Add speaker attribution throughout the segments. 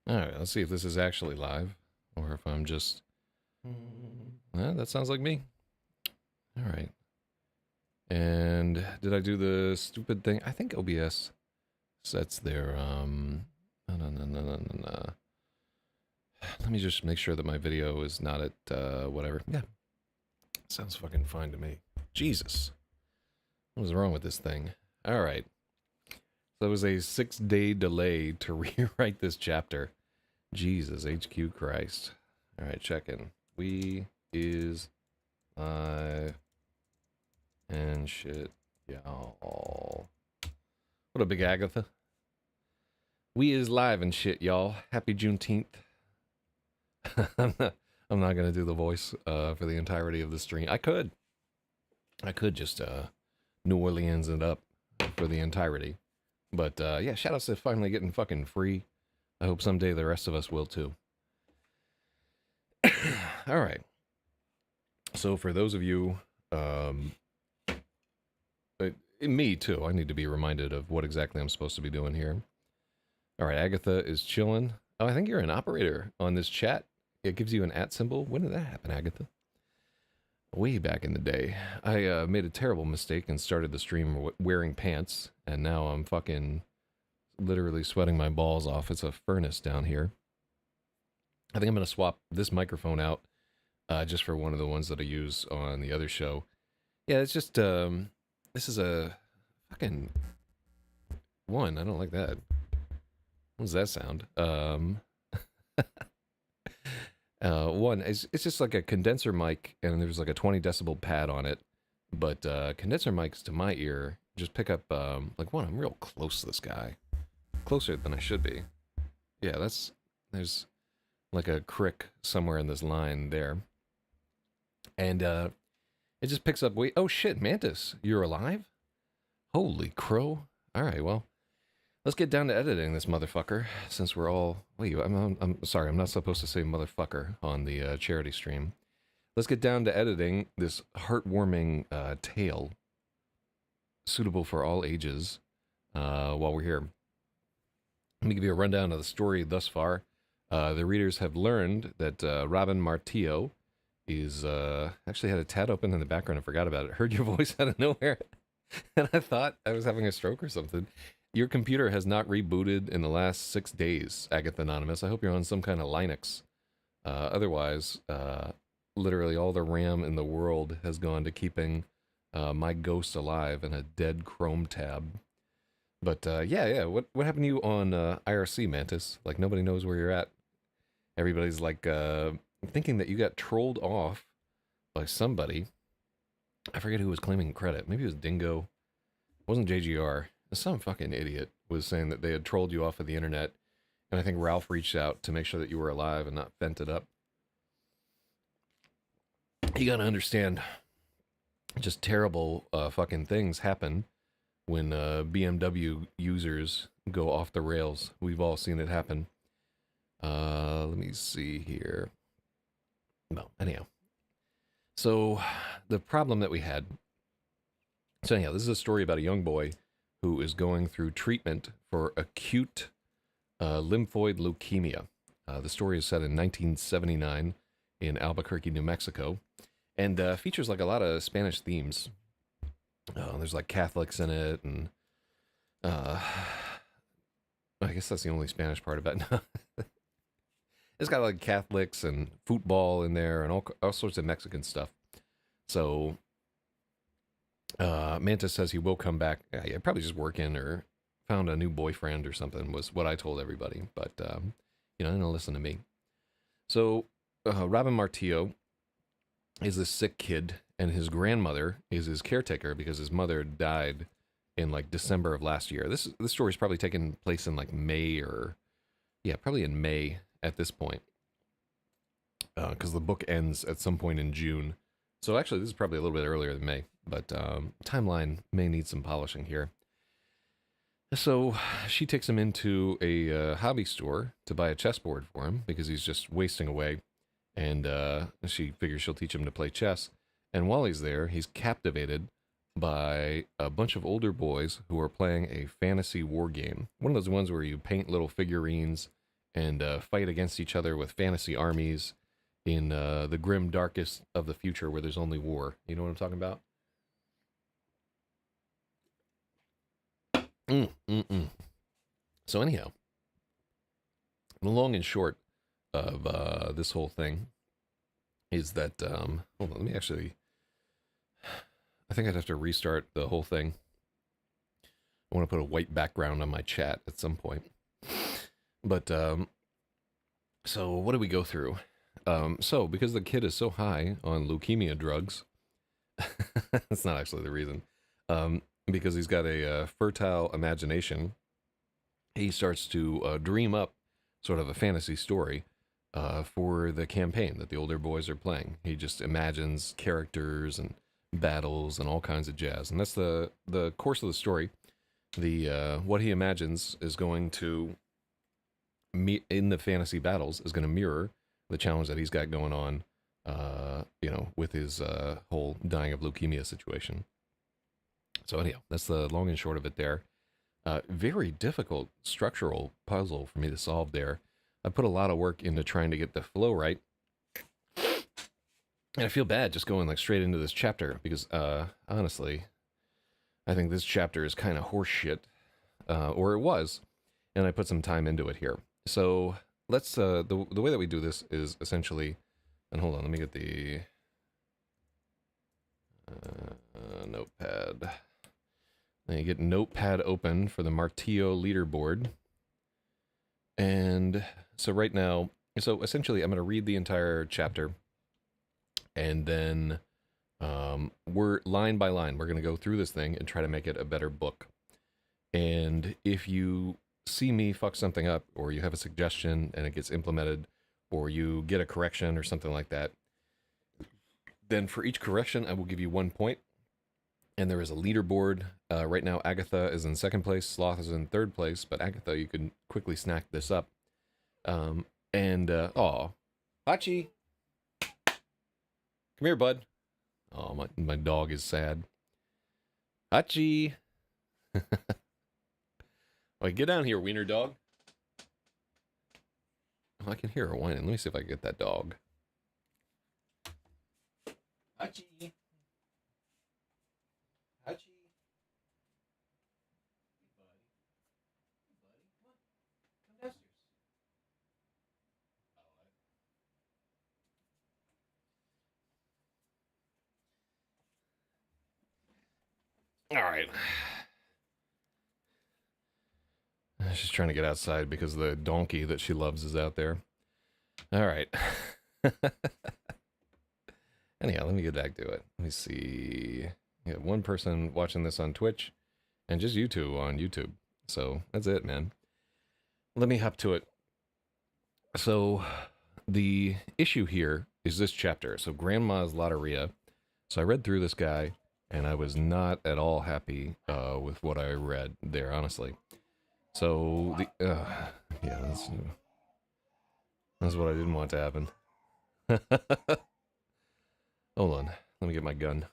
Speaker 1: Alright, let's see if this is actually live. Or if I'm just... that sounds like me. Alright. And did I do the stupid thing? I think OBS sets their, no, no, no, no, no, no, no. Let me just make sure that my video is not at, whatever. Yeah. Sounds fucking fine to me. Jesus. What was wrong with this thing? Alright. So it was a 6-day delay to rewrite this chapter. Jesus, HQ Christ. Alright, check in. We is live and shit, y'all. What up, Big Agatha? We is live and shit, y'all. Happy Juneteenth. I'm not gonna do the voice for the entirety of the stream. I could just New Orleans it up for the entirety. But yeah, shoutouts to finally getting fucking free. I hope someday the rest of us will too. All right. So for those of you, me too, I need to be reminded of what exactly I'm supposed to be doing here. All right, Agatha is chilling. Oh, I think you're an operator on this chat. It gives you an @ symbol. When did that happen, Agatha? Way back in the day. I made a terrible mistake and started the stream wearing pants, and now I'm fucking literally sweating my balls off. It's a furnace down here. I think I'm going to swap this microphone out just for one of the ones that I use on the other show. Yeah, it's just, this is a fucking one. I don't like that. What does that sound? One, it's just like a condenser mic, and there's like a 20 decibel pad on it. But condenser mics to my ear just pick up, like one, I'm real close to this guy. Closer than I should be. Yeah, there's like a crick somewhere in this line there. And it just picks up, wait, oh shit, Mantis, you're alive? Holy crow. Alright, well, let's get down to editing this motherfucker, since we're all... Wait, I'm sorry, I'm not supposed to say motherfucker on the charity stream. Let's get down to editing this heartwarming tale, suitable for all ages, while we're here. Let me give you a rundown of the story thus far. The readers have learned that Robin Martillo is... actually had a tab open in the background, I forgot about it. Heard your voice out of nowhere, and I thought I was having a stroke or something. Your computer has not rebooted in the last 6 days, Agatha Anonymous. I hope you're on some kind of Linux. Otherwise, literally all the RAM in the world has gone to keeping my ghost alive in a dead Chrome tab. But yeah. What happened to you on IRC, Mantis? Like, nobody knows where you're at. Everybody's like thinking that you got trolled off by somebody. I forget who was claiming credit. Maybe it was Dingo. It wasn't JGR. Some fucking idiot was saying that they had trolled you off of the internet, and I think Ralph reached out to make sure that you were alive and not vented up. You gotta understand, just terrible fucking things happen when BMW users go off the rails. We've all seen it happen. Let me see here. No, anyhow. So, the problem that we had... So anyhow, this is a story about a young boy who is going through treatment for acute lymphoid leukemia. The story is set in 1979 in Albuquerque, New Mexico, and features like a lot of Spanish themes. There's like Catholics in it, and I guess that's the only Spanish part of it. It's got like Catholics and football in there and all sorts of Mexican stuff. So Mantis says he will come back. Yeah, probably just working or found a new boyfriend or something was what I told everybody. But, you know, they don't listen to me. So Robin Martillo is this sick kid, and his grandmother is his caretaker because his mother died in like December of last year. This story's probably taken place in like May or... Yeah, probably in May at this point. Because the book ends at some point in June. So actually, this is probably a little bit earlier than May. But timeline may need some polishing here. So she takes him into a hobby store to buy a chessboard for him because he's just wasting away. And she figures she'll teach him to play chess. And while he's there, he's captivated by a bunch of older boys who are playing a fantasy war game. One of those ones where you paint little figurines and fight against each other with fantasy armies in the grim darkest of the future where there's only war. You know what I'm talking about? Mm, mm, mm. So anyhow, the long and short of this whole thing is that hold on, let me actually. I think I'd have to restart the whole thing. I want to put a white background on my chat at some point. But so what do we go through? So because the kid is so high on leukemia drugs, that's not actually the reason. Because he's got a fertile imagination, he starts to dream up sort of a fantasy story for the campaign that the older boys are playing. He just imagines characters and battles and all kinds of jazz, and that's the course of the story. The what he imagines is going to in the fantasy battles is going to mirror the challenge that he's got going on, with his whole dying of leukemia situation. So anyhow, that's the long and short of it there. Very difficult structural puzzle for me to solve there. I put a lot of work into trying to get the flow right. And I feel bad just going like straight into this chapter because honestly, I think this chapter is kind of horseshit, or it was, and I put some time into it here. So let's the way that we do this is essentially, and hold on, let me get the notepad. Then you get notepad open for the Martillo leaderboard. And so right now, so essentially I'm going to read the entire chapter, and then we're line by line, we're going to go through this thing and try to make it a better book. And if you see me fuck something up, or you have a suggestion and it gets implemented, or you get a correction or something like that, then for each correction I will give you 1 point. And there is a leaderboard. Right now, Agatha is in second place. Sloth is in third place. But Agatha, you can quickly snack this up. Hachi. Come here, bud. Oh, my dog is sad. Hachi. Wait, get down here, wiener dog. Oh, I can hear her whining. Let me see if I can get that dog. Hachi. Hachi. All right. She's trying to get outside because the donkey that she loves is out there. All right. Anyhow, let me get back to it. Let me see. You have one person watching this on Twitch, and just you two on YouTube. So that's it, man. Let me hop to it. So the issue here is this chapter. So Grandma's Lotteria. So I read through this guy, and I was not at all happy with what I read there, honestly. So yeah, that's what I didn't want to happen. Hold on, let me get my gun.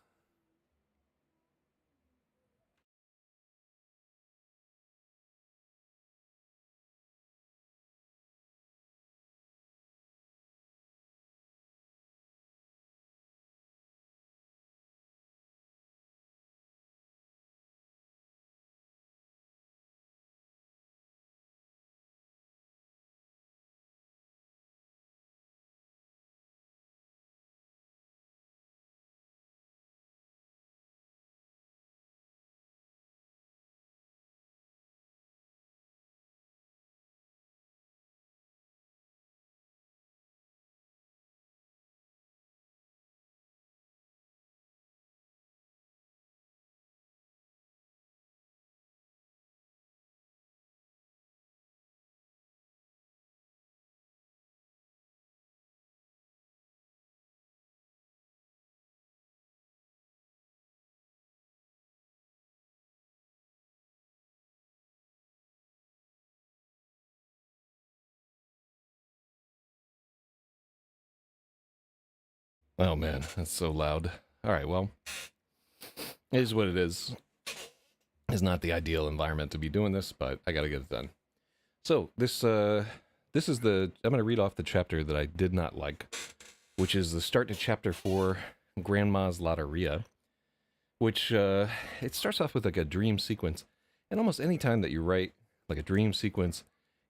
Speaker 1: Oh man, that's so loud. All right, well, it is what it is. It's not the ideal environment to be doing this, but I gotta get it done. So this This is I'm going to read off the chapter that I did not like, which is the start to chapter 4, Grandma's Lotteria, which it starts off with like a dream sequence. And almost any time that you write like a dream sequence,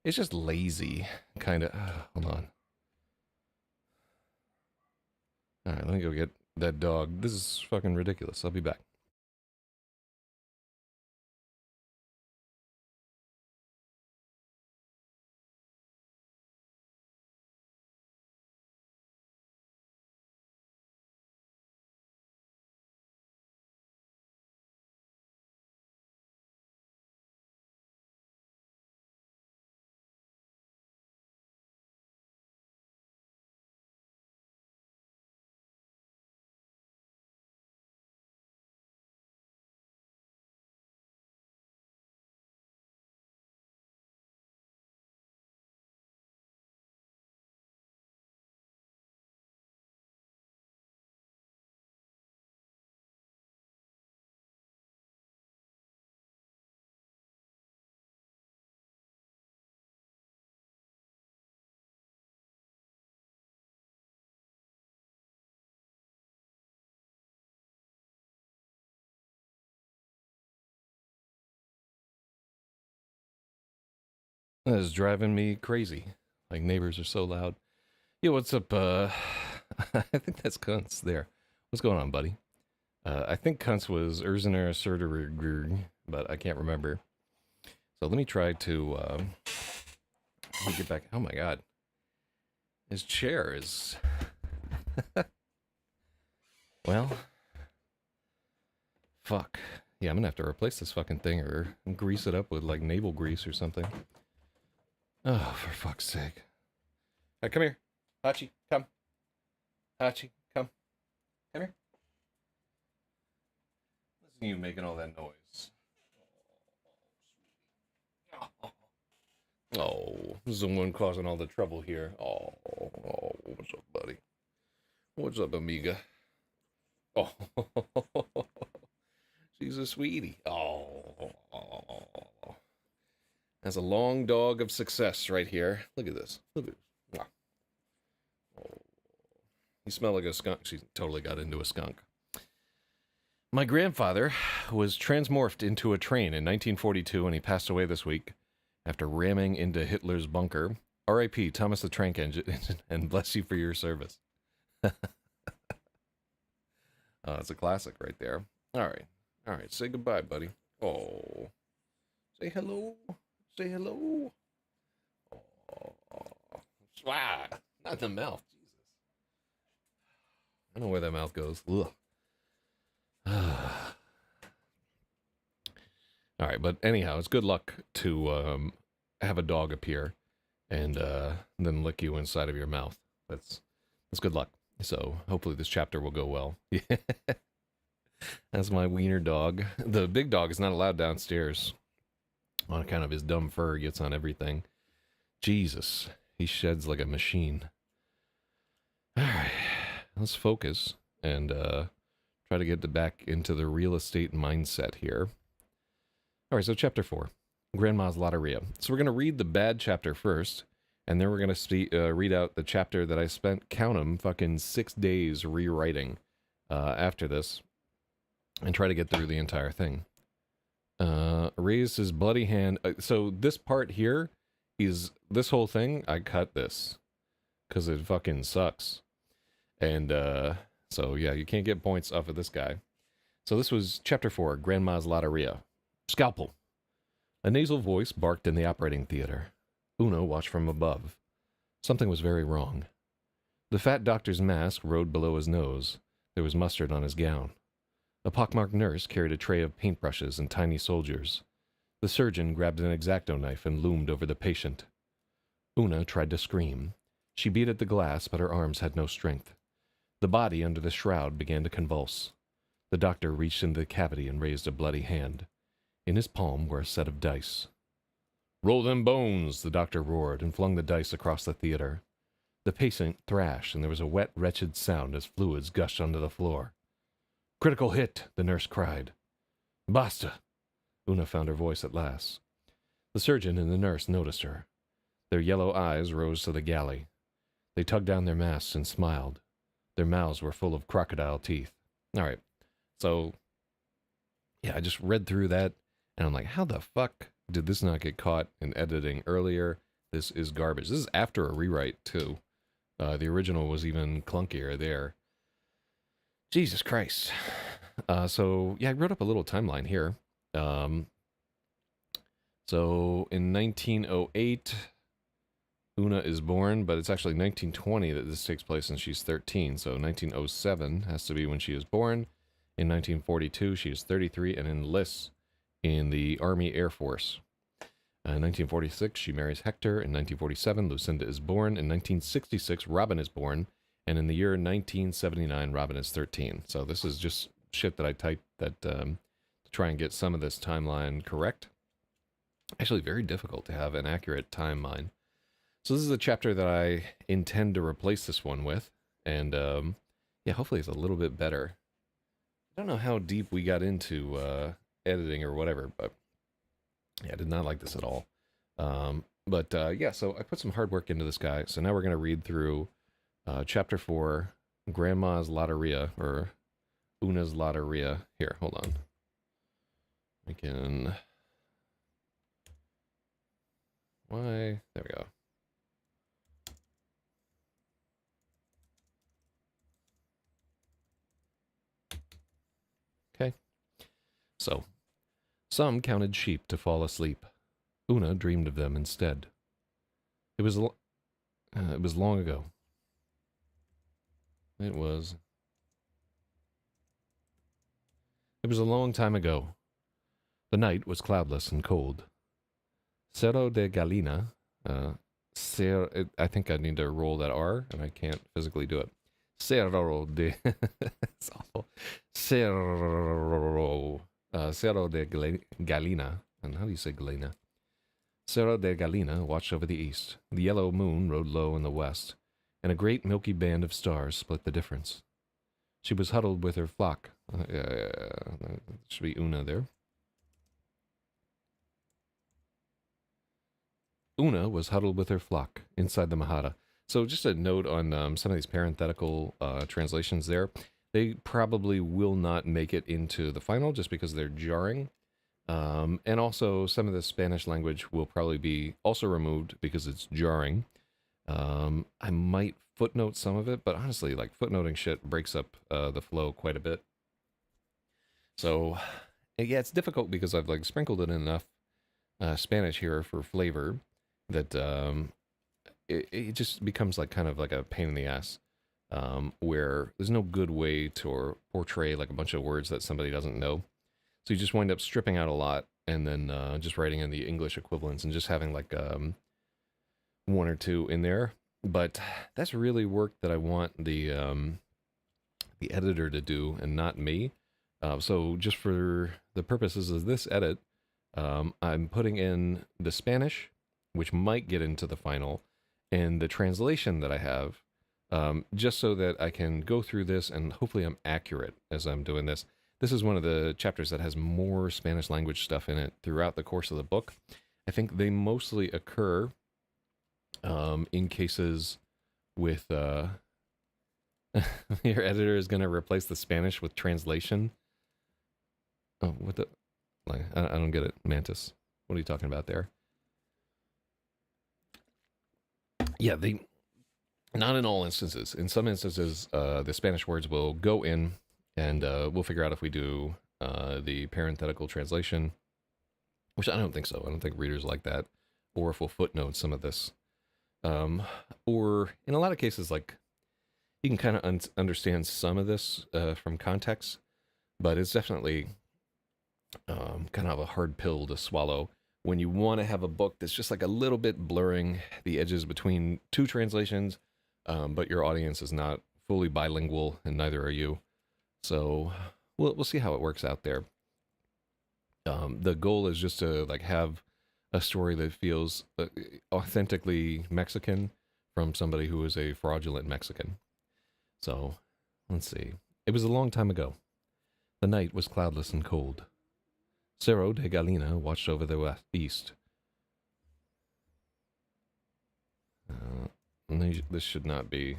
Speaker 1: it's just lazy, kind of. Hold on. All right, let me go get that dog. This is fucking ridiculous. I'll be back. That is driving me crazy. Like, neighbors are so loud. Yeah, what's up? I think that's Kuntz there. What's going on, buddy? I think Kuntz was Erziner Surderig, but I can't remember. So let me try to let me get back. Oh my god. His chair is well, fuck. Yeah, I'm gonna have to replace this fucking thing or grease it up with like navel grease or something. Oh, for fuck's sake. Hey, come here. Hachi, come. Hachi, come. Come here. Listen to you making all that noise. Oh, this is the one causing all the trouble here. Oh, what's up, buddy? What's up, amiga? Oh, she's a sweetie. Oh, that's a long dog of success right here. Look at this. Look at this. Oh, you smell like a skunk. She totally got into a skunk. My grandfather was transmorphed into a train in 1942, and he passed away this week after ramming into Hitler's bunker. R.I.P. Thomas the Tank Engine, and bless you for your service. It's a classic right there. All right. Say goodbye, buddy. Oh, say hello. Say hello. Oh, swat. Not the mouth. Jesus. I don't know where that mouth goes. Ugh. All right, but anyhow, it's good luck to have a dog appear and then lick you inside of your mouth. That's good luck. So hopefully this chapter will go well. That's my wiener dog. The big dog is not allowed downstairs on account of his dumb fur. Gets on everything. Jesus, he sheds like a machine. All right, let's focus and try to get back into the real estate mindset here. All right, so chapter 4, Grandma's Lotteria. So we're going to read the bad chapter first, and then we're going to read out the chapter that I spent, count 'em, fucking 6 days rewriting after this, and try to get through the entire thing. Raised his bloody hand. So this part here is, this whole thing, I cut this, because it fucking sucks. And so yeah, you can't get points off of this guy. So this was chapter 4, Grandma's Lotteria. Scalpel. A nasal voice barked in the operating theater. Uno watched from above. Something was very wrong. The fat doctor's mask rode below his nose. There was mustard on his gown. A pockmarked nurse carried a tray of paintbrushes and tiny soldiers. The surgeon grabbed an X-Acto knife and loomed over the patient. Una tried to scream. She beat at the glass, but her arms had no strength. The body under the shroud began to convulse. The doctor reached into the cavity and raised a bloody hand. In his palm were a set of dice. "Roll them bones," the doctor roared, and flung the dice across the theater. The patient thrashed, and there was a wet, wretched sound as fluids gushed onto the floor. "Critical hit," the nurse cried. "Basta!" Una found her voice at last. The surgeon and the nurse noticed her. Their yellow eyes rose to the galley. They tugged down their masks and smiled. Their mouths were full of crocodile teeth. All right. So, yeah, I just read through that, and I'm like, how the fuck did this not get caught in editing earlier? This is garbage. This is after a rewrite, too. The original was even clunkier there. Jesus Christ. So, yeah, I wrote up a little timeline here. So, in 1908, Una is born, but it's actually 1920 that this takes place and she's 13. So 1907 has to be when she is born. In 1942, she is 33 and enlists in the Army Air Force. In 1946, she marries Hector. In 1947, Lucinda is born. In 1966, Robin is born. And in the year 1979, Robin is 13. So this is just shit that I typed that to try and get some of this timeline correct. Actually, very difficult to have an accurate timeline. So this is a chapter that I intend to replace this one with. And yeah, hopefully it's a little bit better. I don't know how deep we got into editing or whatever, but yeah, I did not like this at all. Yeah, so I put some hard work into this guy. So now we're going to read through chapter 4, Grandma's Lotteria, or Una's Lotteria. Here, hold on. I can... Why? There we go. Okay. So, some counted sheep to fall asleep. Una dreamed of them instead. It was long ago. It was a long time ago. The night was cloudless and cold. Cerro de Galina, I think I need to roll that R, and I can't physically do it. Cerro de, it's awful. Cerro de Galina, and how do you say Galina? Cerro de Galina watched over the east. The yellow moon rode low in the west, and a great milky band of stars split the difference. She was huddled with her flock. Should be Una there. Una was huddled with her flock inside the Mahara. So just a note on some of these parenthetical translations there. They probably will not make it into the final just because they're jarring. And also some of the Spanish language will probably be also removed because it's jarring. I might footnote some of it, but honestly, like footnoting shit breaks up the flow quite a bit. So yeah, it's difficult because I've like sprinkled it in enough Spanish here for flavor that it just becomes like kind of like a pain in the ass, where there's no good way to portray like a bunch of words that somebody doesn't know. So you just wind up stripping out a lot and then just writing in the English equivalents and just having like one or two in there. But that's really work that I want the editor to do and not me. So just for the purposes of this edit, I'm putting in the Spanish, which might get into the final, and the translation that I have, just so that I can go through this and hopefully I'm accurate as I'm doing this. This is one of the chapters that has more Spanish language stuff in it throughout the course of the book. I think they mostly occur in cases with... your editor is going to replace the Spanish with translation. Oh, what the... Like, I don't get it, Mantis. What are you talking about there? Yeah, not in all instances. In some instances, the Spanish words will go in, and we'll figure out if we do the parenthetical translation, which I don't think so. I don't think readers like that, or if we'll footnote some of this. Or in a lot of cases, like, you can kind of understand some of this from context, but it's definitely kind of a hard pill to swallow when you want to have a book that's just like a little bit blurring the edges between two translations, but your audience is not fully bilingual, and neither are you. So we'll see how it works out there. The goal is just to like have a story that feels authentically Mexican from somebody who is a fraudulent Mexican. So let's see. It was a long time ago. The night was cloudless and cold. Cerro de Galina watched over the east. This should not be.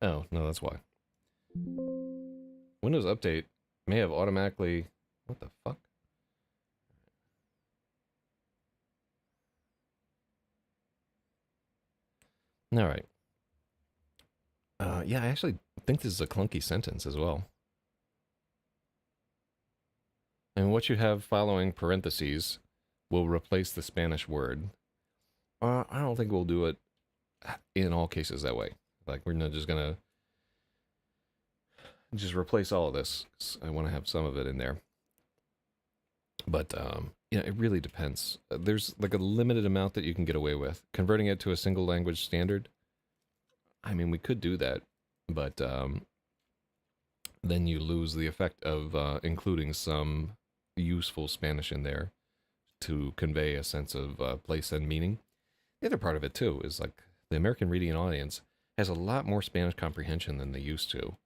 Speaker 1: Oh, no, that's why. Windows Update may have automatically... What the fuck? All right. Yeah, I actually think this is a clunky sentence as well. And what you have following parentheses will replace the Spanish word. I don't think we'll do it in all cases that way. Like, we're not just gonna just replace all of this. I want to have some of it in there. But, yeah, it really depends. There's like a limited amount that you can get away with. Converting it to a single language standard, I mean, we could do that, but then you lose the effect of including some useful Spanish in there to convey a sense of place and meaning. The other part of it, too, is like the American reading audience has a lot more Spanish comprehension than they used to.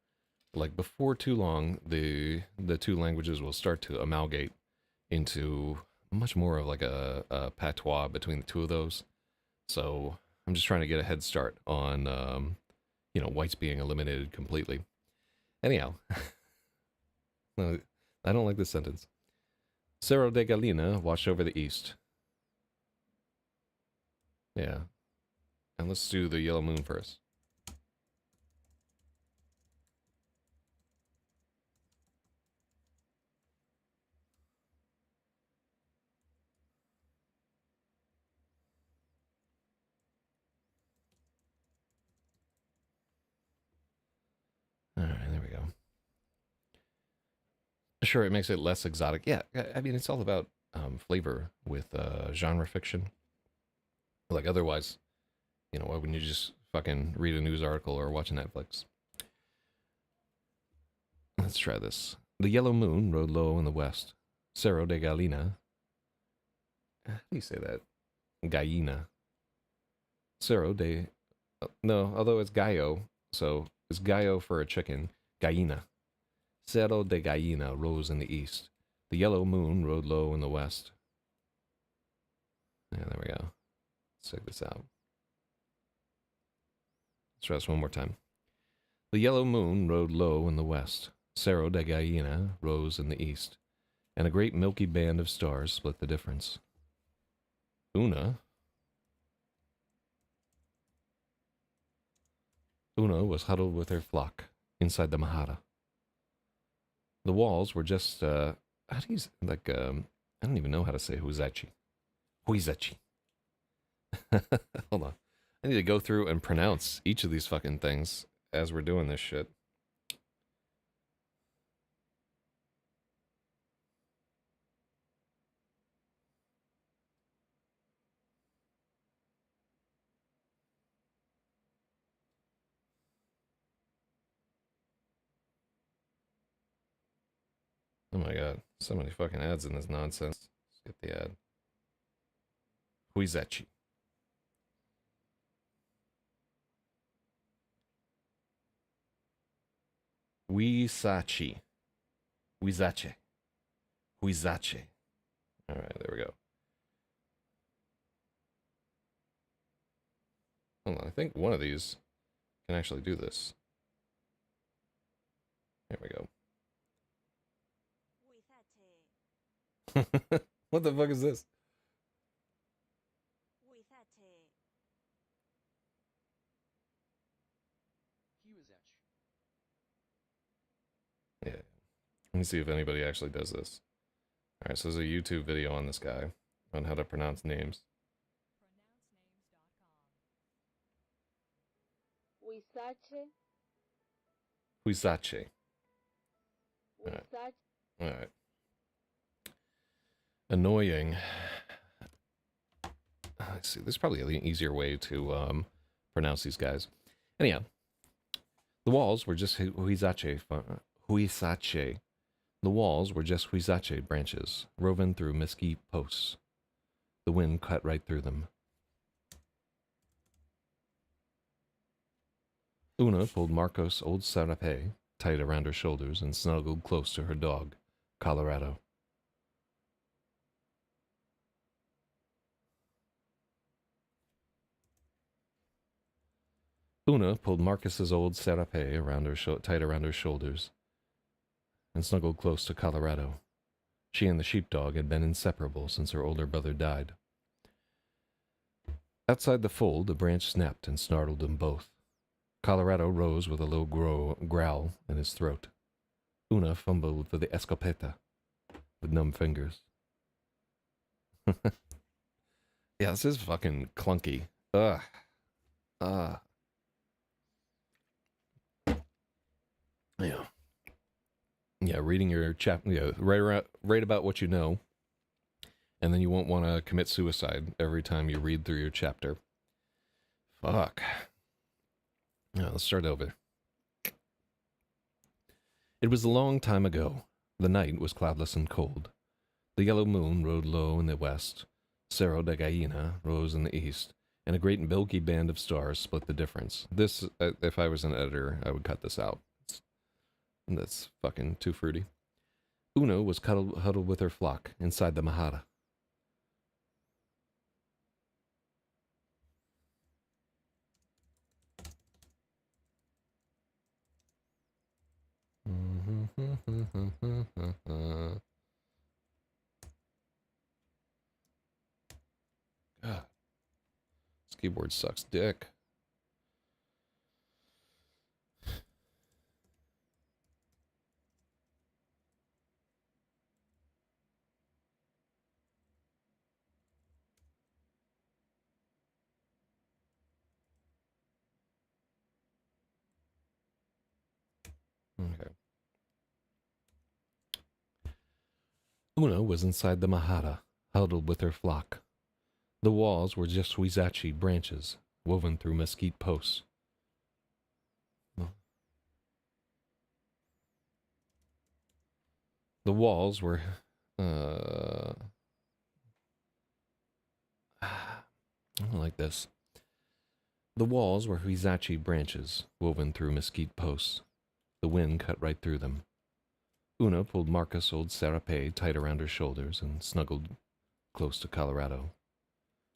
Speaker 1: Like, before too long, the two languages will start to amalgate into much more of like a patois between the two of those. So I'm just trying to get a head start on, you know, whites being eliminated completely. Anyhow, I don't like this sentence. Cerro de Galina watched over the east. Yeah. And let's do the yellow moon first. All right, there we go. Sure, it makes it less exotic. Yeah, I mean, it's all about flavor with genre fiction. Like, otherwise, you know, why wouldn't you just fucking read a news article or watch Netflix? Let's try this. The yellow moon rode low in the west. Cerro de Galina. How do you say that? Gallina. Cerro de... no, although it's gallo, so it's gallo for a chicken. Gallina. Cerro de Gallina rose in the east. The yellow moon rode low in the west. Yeah, there we go. Let's check this out. Let's try this one more time. The yellow moon rode low in the west. Cerro de Gallina rose in the east. And a great milky band of stars split the difference. Una was huddled with her flock inside the Mahara. The walls were just, how do you, like, I don't even know how to say Huizachi. Huizachi. Hold on. I need to go through and pronounce each of these fucking things as we're doing this shit. Oh my god, so many fucking ads in this nonsense. Let's get the ad. Huizachi. Huizachi. Huizache. Huizache. Alright, there we go. Hold on, I think one of these can actually do this. There we go. What the fuck is this? Yeah. Let me see if anybody actually does this. Alright, so there's a YouTube video on this guy on how to pronounce names. Huizache. Alright. Annoying. Let's see, there's probably an easier way to pronounce these guys. Anyhow, the walls were just Huizache. Huizache. The walls were just Huizache branches, woven through mesquite posts. The wind cut right through them. Una pulled Marcos' old sarape tight around her shoulders and snuggled close to her dog, Colorado. Una pulled Marcus's old serape tight around her shoulders and snuggled close to Colorado. She and the sheepdog had been inseparable since her older brother died. Outside the fold, a branch snapped and startled them both. Colorado rose with a low growl in his throat. Una fumbled for the escopeta with numb fingers. Yeah, this is fucking clunky. Ugh. Yeah. Yeah, reading your chapter, write about what you know, and then you won't want to commit suicide every time you read through your chapter. Fuck. Yeah, let's start over. It was a long time ago. The night was cloudless and cold. The yellow moon rode low in the west. Cerro de Gallina rose in the east, and a great milky band of stars split the difference. This, if I was an editor, I would cut this out. That's fucking too fruity. Una was huddled with her flock inside the Mahara. God, this keyboard sucks dick. Okay. Una was inside the Mahara, huddled with her flock. The walls were just huizachi branches, woven through mesquite posts. The walls were, I don't like this. The walls were huizachi branches, woven through mesquite posts. The wind cut right through them. Una pulled Marcus' old serape tight around her shoulders and snuggled close to Colorado.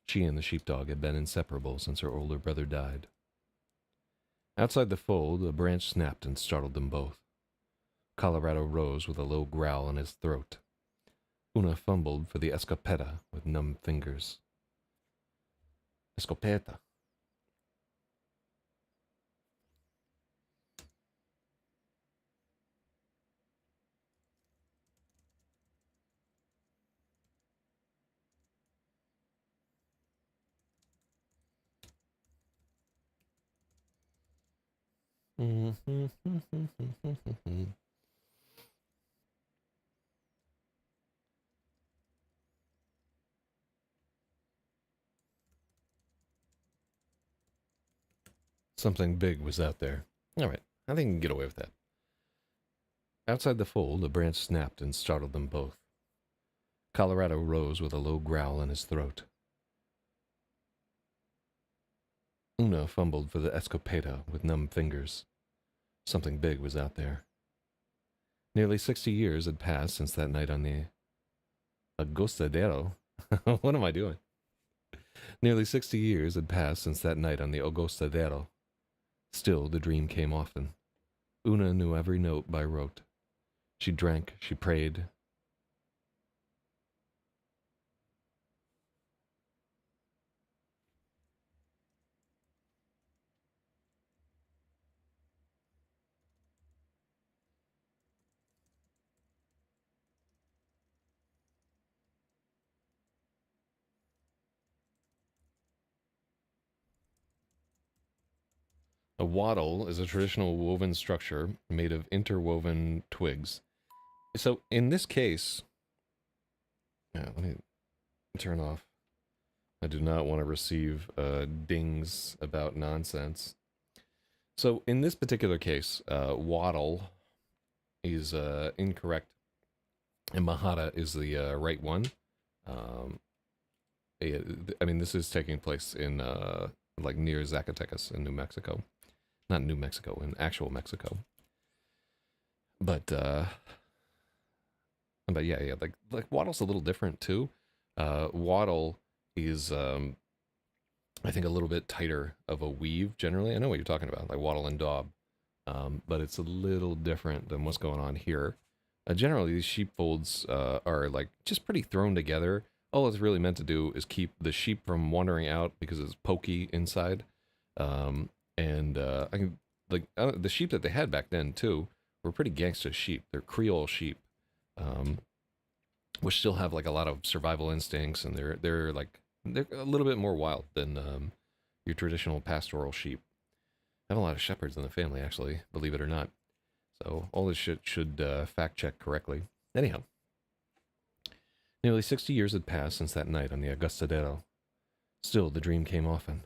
Speaker 1: She and the sheepdog had been inseparable since her older brother died. Outside the fold, a branch snapped and startled them both. Colorado rose with a low growl in his throat. Una fumbled for the escopeta with numb fingers. Escopeta. Something big was out there. All right, I think I can get away with that. Outside the fold, a branch snapped and startled them both. Colorado rose with a low growl in his throat. Una fumbled for the escopeta with numb fingers. Something big was out there. Nearly 60 years had passed since that night on the Agostadero. What am I doing? Nearly 60 years had passed since that night on the Agostadero. Still, the dream came often. Una knew every note by rote. She drank, she prayed. A wattle is a traditional woven structure made of interwoven twigs. So in this case, let me turn off. I do not want to receive dings about nonsense. So in this particular case, wattle is incorrect, and Mahara is the right one. I mean, this is taking place in like near Zacatecas in New Mexico. Not New Mexico, in actual Mexico. But yeah, like wattle's a little different too. Wattle is I think a little bit tighter of a weave generally. I know what you're talking about, like wattle and daub, but it's a little different than what's going on here. Generally, these sheepfolds are like just pretty thrown together. All it's really meant to do is keep the sheep from wandering out because it's pokey inside. Um, and I can like the sheep that they had back then too were pretty gangster sheep. They're Creole sheep, um, which still have like a lot of survival instincts, and they're a little bit more wild than your traditional pastoral sheep. I have a lot of shepherds in the family, actually, believe it or not. So all this shit should fact check correctly. Anyhow, nearly 60 years had passed since that night on the Agustadero. Still, the dream came often.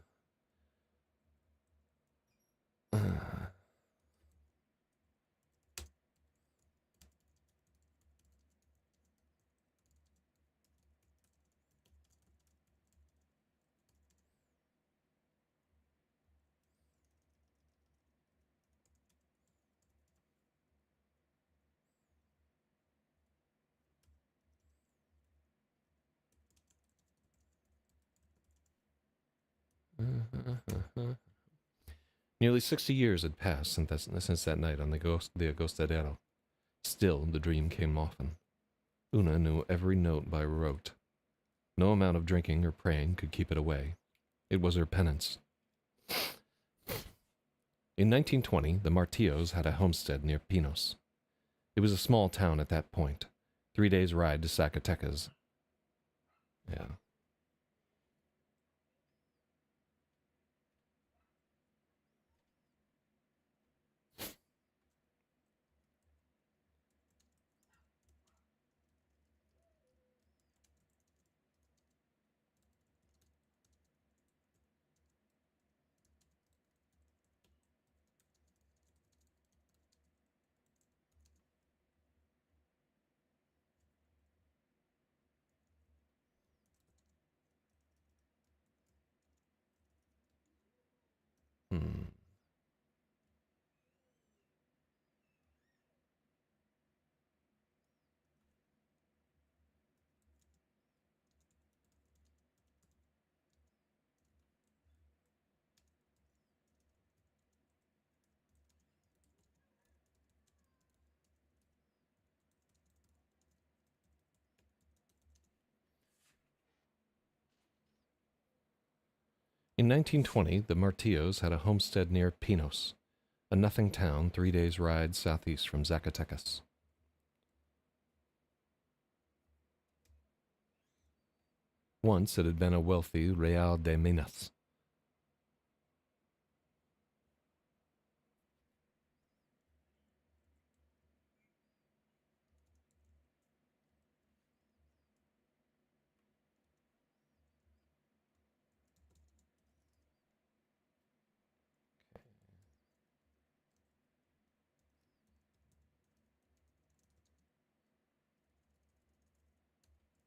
Speaker 1: Nearly 60 years had passed since that night on the Agostadero. Still, the dream came often. Una knew every note by rote. No amount of drinking or praying could keep it away. It was her penance. In 1920, the Martillos had a homestead near Pinos. It was a small town at that point, 3 days' ride to Zacatecas. Yeah. Hmm. In 1920, the Martillos had a homestead near Pinos, a nothing town 3 days' ride southeast from Zacatecas. Once it had been a wealthy Real de Minas.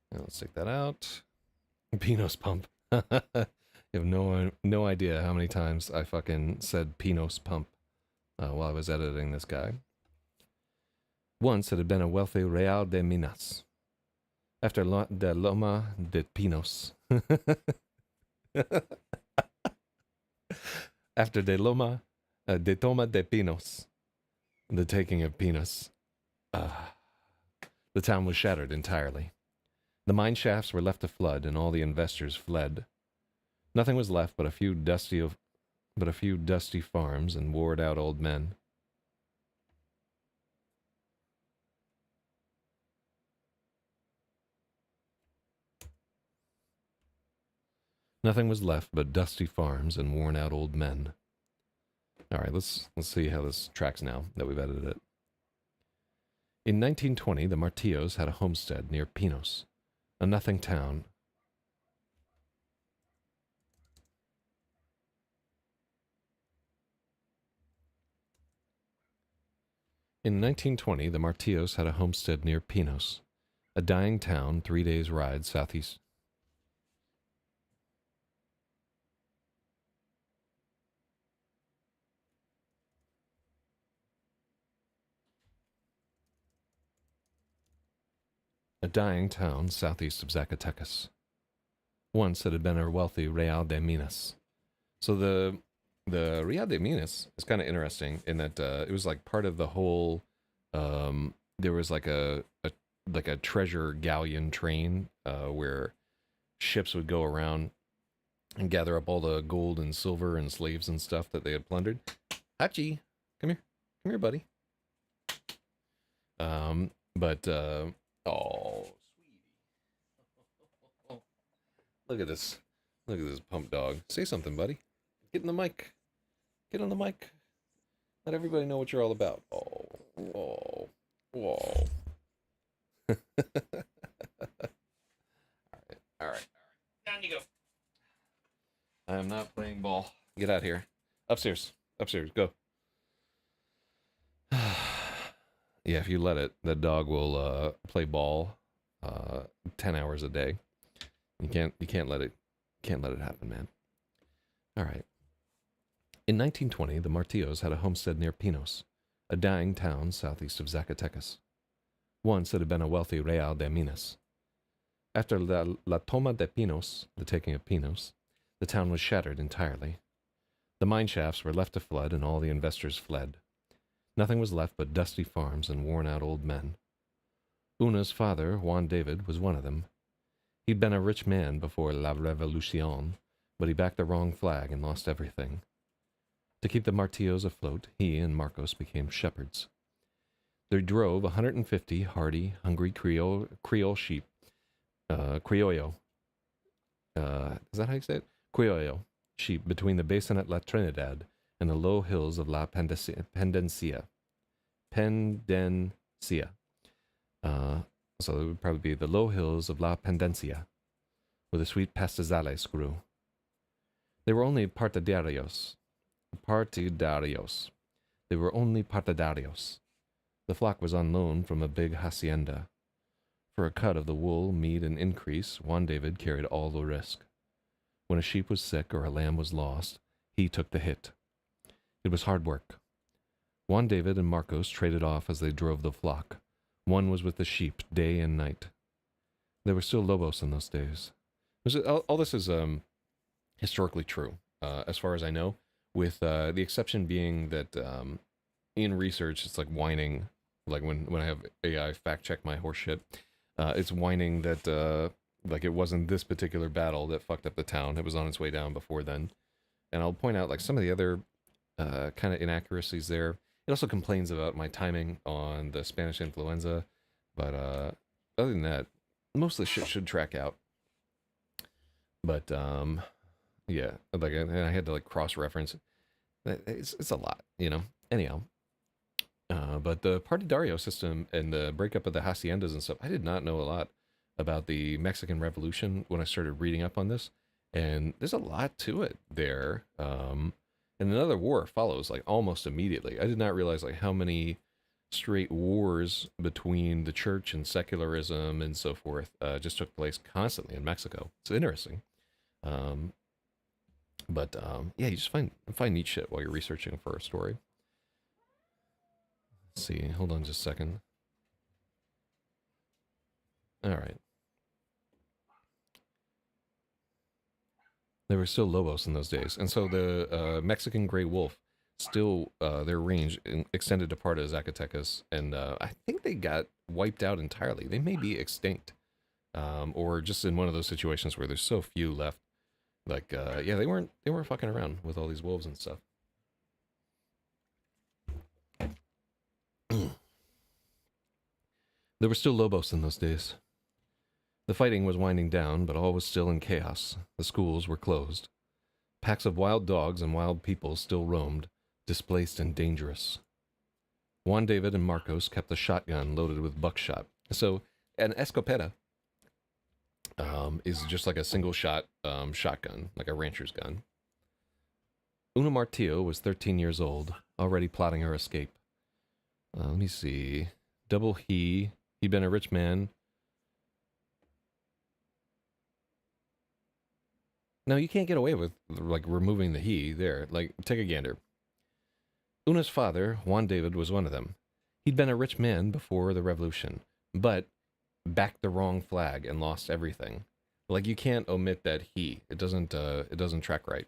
Speaker 1: Now let's take that out. Pinos pump. You have no idea how many times I fucking said Pinos pump while I was editing this guy. Once it had been a wealthy Real de Minas. After de Loma de Pinos. After de Loma de Toma de Pinos. The taking of Pinos. The town was shattered entirely. The mine shafts were left to flood, and all the investors fled. Nothing was left but a few dusty farms and worn-out old men. Nothing was left but dusty farms and worn-out old men. All right, let's see how this tracks now that we've edited it. In 1920, the Martillos had a homestead near Pinos, a nothing town. In 1920, the Martillos had a homestead near Pinos, a dying town 3 days' ride southeast. A dying town southeast of Zacatecas. Once it had been a wealthy Real de Minas. So the Real de Minas is kind of interesting in that it was like part of the whole. There was like a treasure galleon train where ships would go around and gather up all the gold and silver and slaves and stuff that they had plundered. Hachi, come here, buddy. But oh, sweetie, look at this, pump dog. Say something, buddy. Get in the mic. Get on the mic. Let everybody know what you're all about. Oh, whoa, whoa. All right, all right. Down you go. I am not playing ball. Get out of here. Upstairs, go. Yeah, if you let it, that dog will play ball 10 hours a day. You can't let it happen, man. All right. In 1920, the Martillos had a homestead near Pinos, a dying town southeast of Zacatecas. Once it had been a wealthy Real de Minas. After la toma de Pinos, the taking of Pinos, the town was shattered entirely. The mine shafts were left to flood, and all the investors fled. Nothing was left but dusty farms and worn-out old men. Una's father, Juan David, was one of them. He'd been a rich man before La Revolucion, but he backed the wrong flag and lost everything. To keep the Martillos afloat, he and Marcos became shepherds. They drove 150 hardy, hungry Creole sheep, criollo. Is that how you say it? Criollo sheep between the basin at La Trinidad and the low hills of La Pendencia. So it would probably be the low hills of La Pendencia, where the sweet pastizales grew. They were only partidarios. They were only partidarios. The flock was on loan from a big hacienda. For a cut of the wool, meat, and increase, Juan David carried all the risk. When a sheep was sick or a lamb was lost, he took the hit. It was hard work. Juan David and Marcos traded off as they drove the flock. One was with the sheep day and night. There were still lobos in those days. All this is historically true, as far as I know, with the exception being that in research, it's like whining, like when I have AI fact check my horse shit, it's whining that like it wasn't this particular battle that fucked up the town. It was on its way down before then. And I'll point out like some of the other kind of inaccuracies there. It also complains about my timing on the Spanish influenza, but other than that, most of the shit should track out. But yeah, like and I had to like cross-reference. It's a lot, you know. Anyhow, but the Partidario system and the breakup of the haciendas and stuff, I did not know a lot about the Mexican Revolution when I started reading up on this, and there's a lot to it there. And another war follows like almost immediately. I did not realize like how many straight wars between the church and secularism and so forth just took place constantly in Mexico. It's interesting. But yeah, you just find neat shit while you're researching for a story. Let's see, hold on just a second. All right. There were still lobos in those days, and so the Mexican gray wolf still their range extended to part of Zacatecas, and I think they got wiped out entirely. They may be extinct, or just in one of those situations where there's so few left. Like yeah, they weren't fucking around with all these wolves and stuff. There were still lobos in those days. The fighting was winding down, but all was still in chaos. The schools were closed. Packs of wild dogs and wild people still roamed, displaced and dangerous. Juan David and Marcos kept a shotgun loaded with buckshot. So, an escopeta is just like a single shot shotgun, like a rancher's gun. Una Martillo was 13 years old, already plotting her escape. Let me see. He'd been a rich man. No, you can't get away with, like, removing the he there. Like, take a gander. Una's father, Juan David, was one of them. He'd been a rich man before the revolution, but backed the wrong flag and lost everything. Like you can't omit that he. It doesn't track right.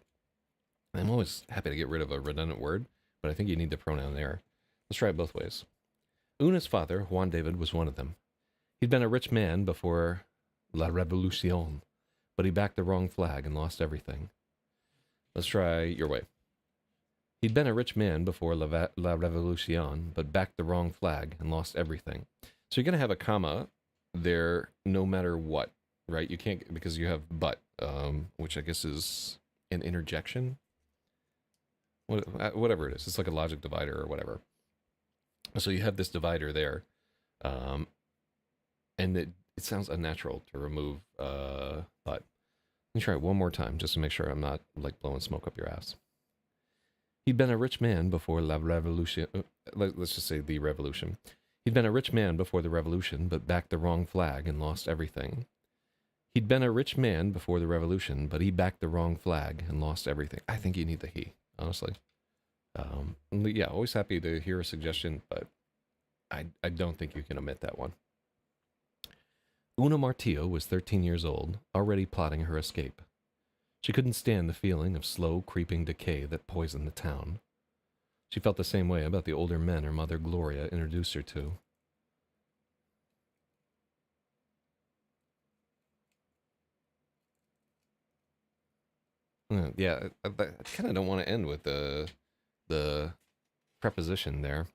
Speaker 1: I'm always happy to get rid of a redundant word, but I think you need the pronoun there. Let's try it both ways. Una's father, Juan David, was one of them. He'd been a rich man before La Revolucion, but he backed the wrong flag and lost everything. Let's try your way. He'd been a rich man before La Revolucion, but backed the wrong flag and lost everything. So you're going to have a comma there no matter what, right? You can't, because you have but, which I guess is an interjection. Whatever it is. It's like a logic divider or whatever. So you have this divider there. Um, and it sounds unnatural to remove but. Let me try it one more time just to make sure I'm not like blowing smoke up your ass. He'd been a rich man before La Revolution. Let's just say the revolution. He'd been a rich man before the revolution, but backed the wrong flag and lost everything. He'd been a rich man before the revolution, but he backed the wrong flag and lost everything. I think you need the he, honestly. Yeah, always happy to hear a suggestion, but I don't think you can omit that one. Una Martillo was 13 years old, already plotting her escape. She couldn't stand the feeling of slow, creeping decay that poisoned the town. She felt the same way about the older men her mother Gloria introduced her to. Yeah, I kind of don't want to end with the preposition there.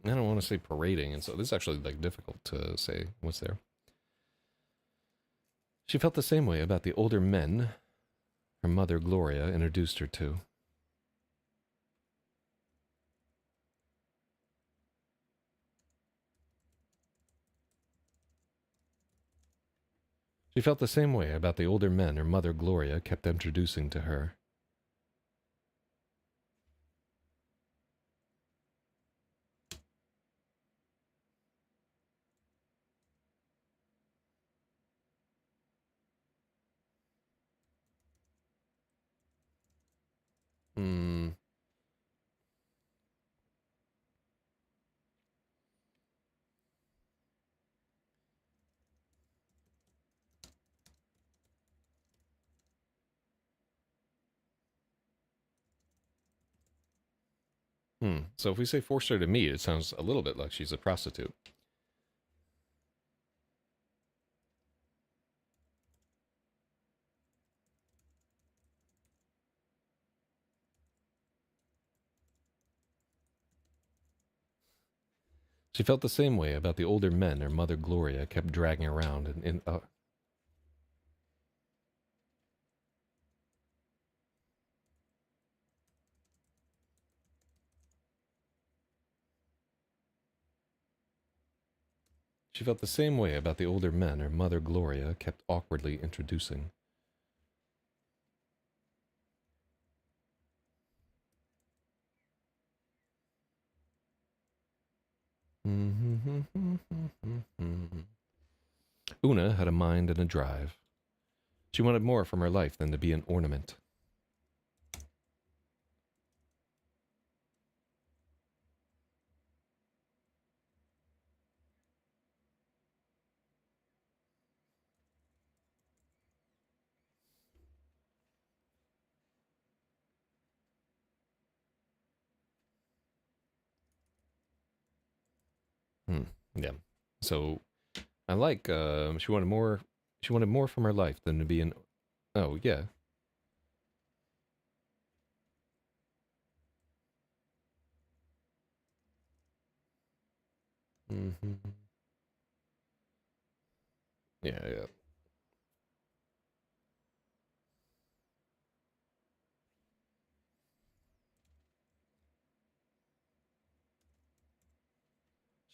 Speaker 1: I don't want to say parading, and so this is actually like difficult to say what's there. She felt the same way about the older men her mother Gloria introduced her to. She felt the same way about the older men her mother Gloria kept introducing to her. Hmm. So if we say forced her to meet, it sounds a little bit like she's a prostitute. She felt the same way about the older men her mother Gloria kept dragging around and she felt the same way about the older men her mother Gloria kept awkwardly introducing. Una had a mind and a drive. She wanted more from her life than to be an ornament. Yeah. So I like she wanted more from her life than to be an oh yeah. Mm-hmm. Yeah, yeah.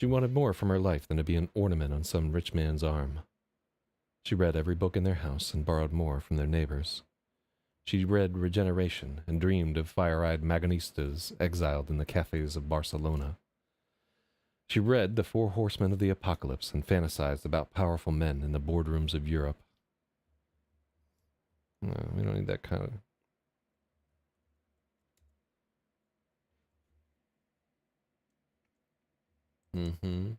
Speaker 1: She wanted more from her life than to be an ornament on some rich man's arm. She read every book in their house and borrowed more from their neighbors. She read Regeneration and dreamed of fire-eyed Magonistas exiled in the cafes of Barcelona. She read The Four Horsemen of the Apocalypse and fantasized about powerful men in the boardrooms of Europe. No, we don't need that kind of... Mm-hmm.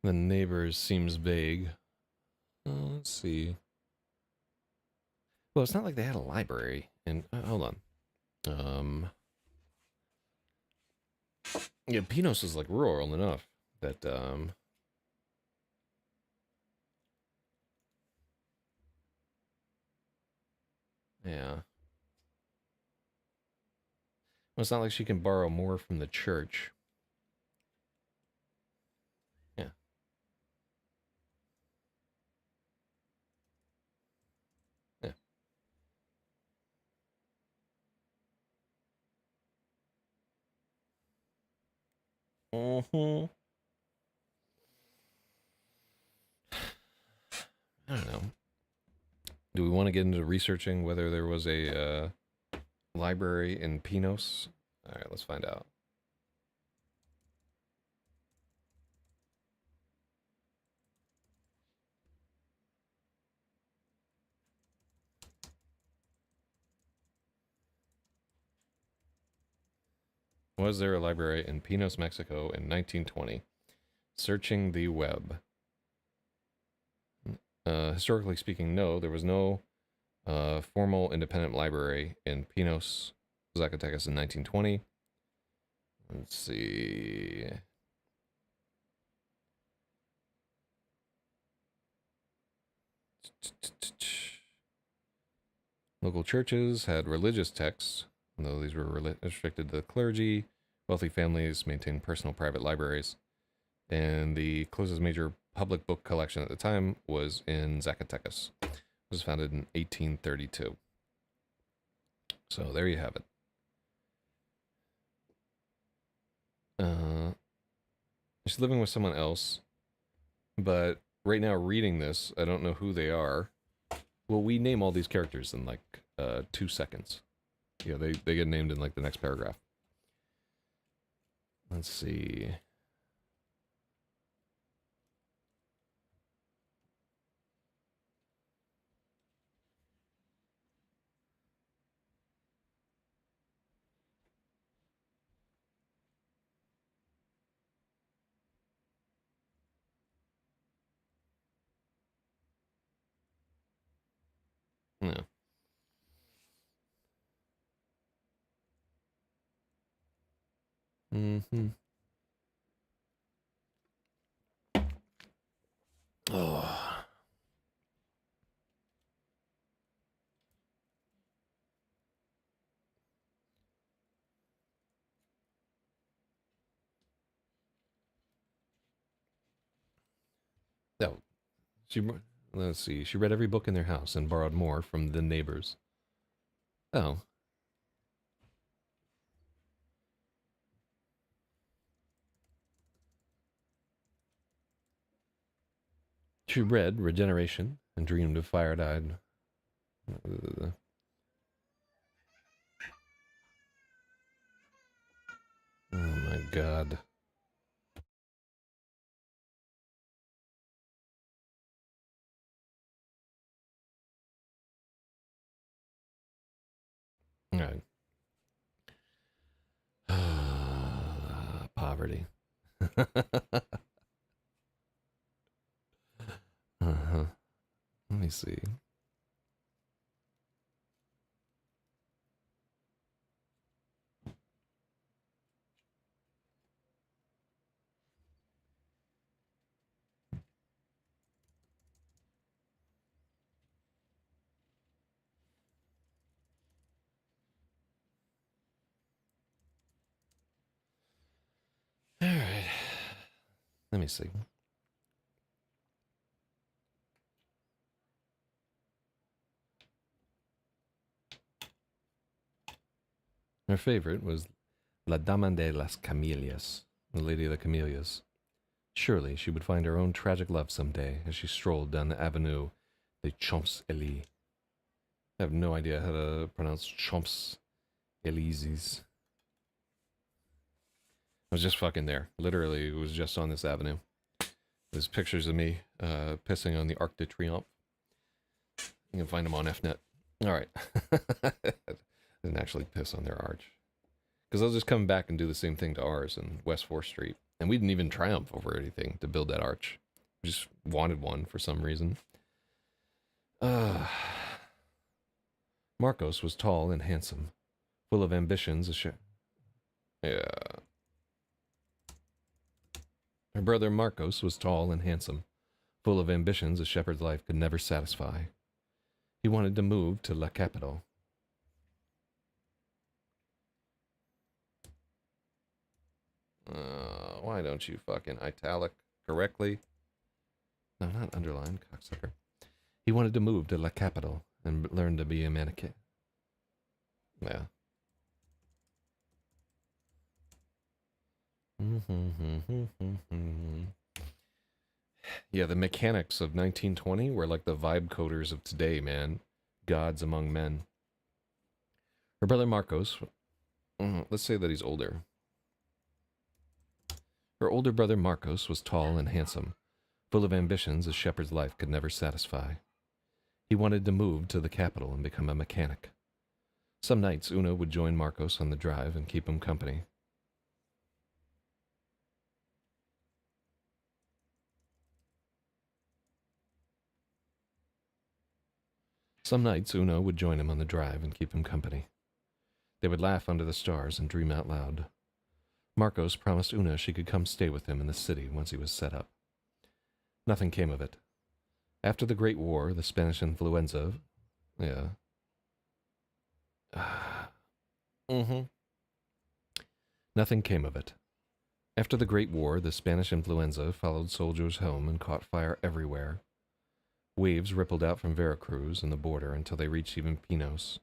Speaker 1: The neighbors seems vague. Let's see. Well, it's not like they had a library. And hold on. Yeah, Pinos is like rural enough that yeah. Well, it's not like she can borrow more from the church. Yeah. Yeah. Mm-hmm. I don't know. Do we want to get into researching whether there was a library in Pinos? All right, let's find out. Was there a library in Pinos, Mexico in 1920? Searching the web. Historically speaking, no, there was no formal independent library in Pinos, Zacatecas in 1920. Let's see. Local churches had religious texts, though these were restricted to the clergy. Wealthy families maintained personal private libraries. And the closest major public book collection at the time was in Zacatecas. It was founded in 1832. So there you have it. She's living with someone else, but right now reading this, I don't know who they are. Well, we name all these characters in like 2 seconds. You know, they get named in like the next paragraph. Let's see. Yeah. Mm-hmm. Oh. No. She let's see. She read every book in their house and borrowed more from the neighbors. Oh. She read Regeneration and dreamed of fire-eyed. Oh my god. All right. Poverty. Uh-huh. Let me see. Let me see. Her favorite was La Dama de las Camelias, the Lady of the Camellias. Surely she would find her own tragic love someday as she strolled down the Avenue des Champs-Élysées. I have no idea how to pronounce Champs-Élysées. I was just fucking there. Literally, it was just on this avenue. There's pictures of me pissing on the Arc de Triomphe. You can find them on FNet. All right. I didn't actually piss on their arch. Because I was just coming back and do the same thing to ours in West 4th Street. And we didn't even triumph over anything to build that arch. We just wanted one for some reason. Marcos was tall and handsome, full of ambitions. Yeah. Her brother Marcos was tall and handsome, full of ambitions a shepherd's life could never satisfy. He wanted to move to La Capital. Why don't you fucking italic correctly? No, not underline, cocksucker. He wanted to move to La Capital and learn to be a mannequin. Yeah. Yeah, the mechanics of 1920 were like the vibe coders of today, man. Gods among men. Her brother Marcos, let's say that he's older. Her older brother Marcos was tall and handsome, full of ambitions a shepherd's life could never satisfy. He wanted to move to the capital and become a mechanic. Some nights Una would join Marcos on the drive and keep him company. Some nights Una would join him on the drive and keep him company. They would laugh under the stars and dream out loud. Marcos promised Una she could come stay with him in the city once he was set up. Nothing came of it. After the Great War, the Spanish influenza... Yeah. Nothing came of it. After the Great War, the Spanish influenza followed soldiers home and caught fire everywhere. Waves rippled out from Veracruz and the border until they reached even Pinos.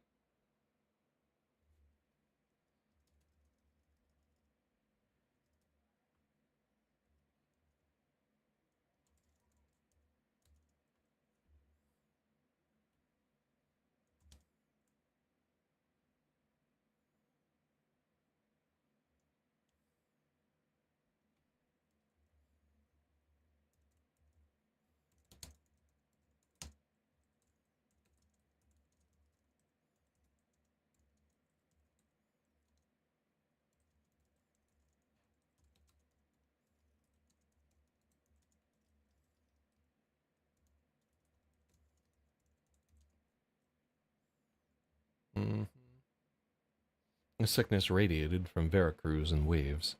Speaker 1: The sickness radiated from Veracruz in waves,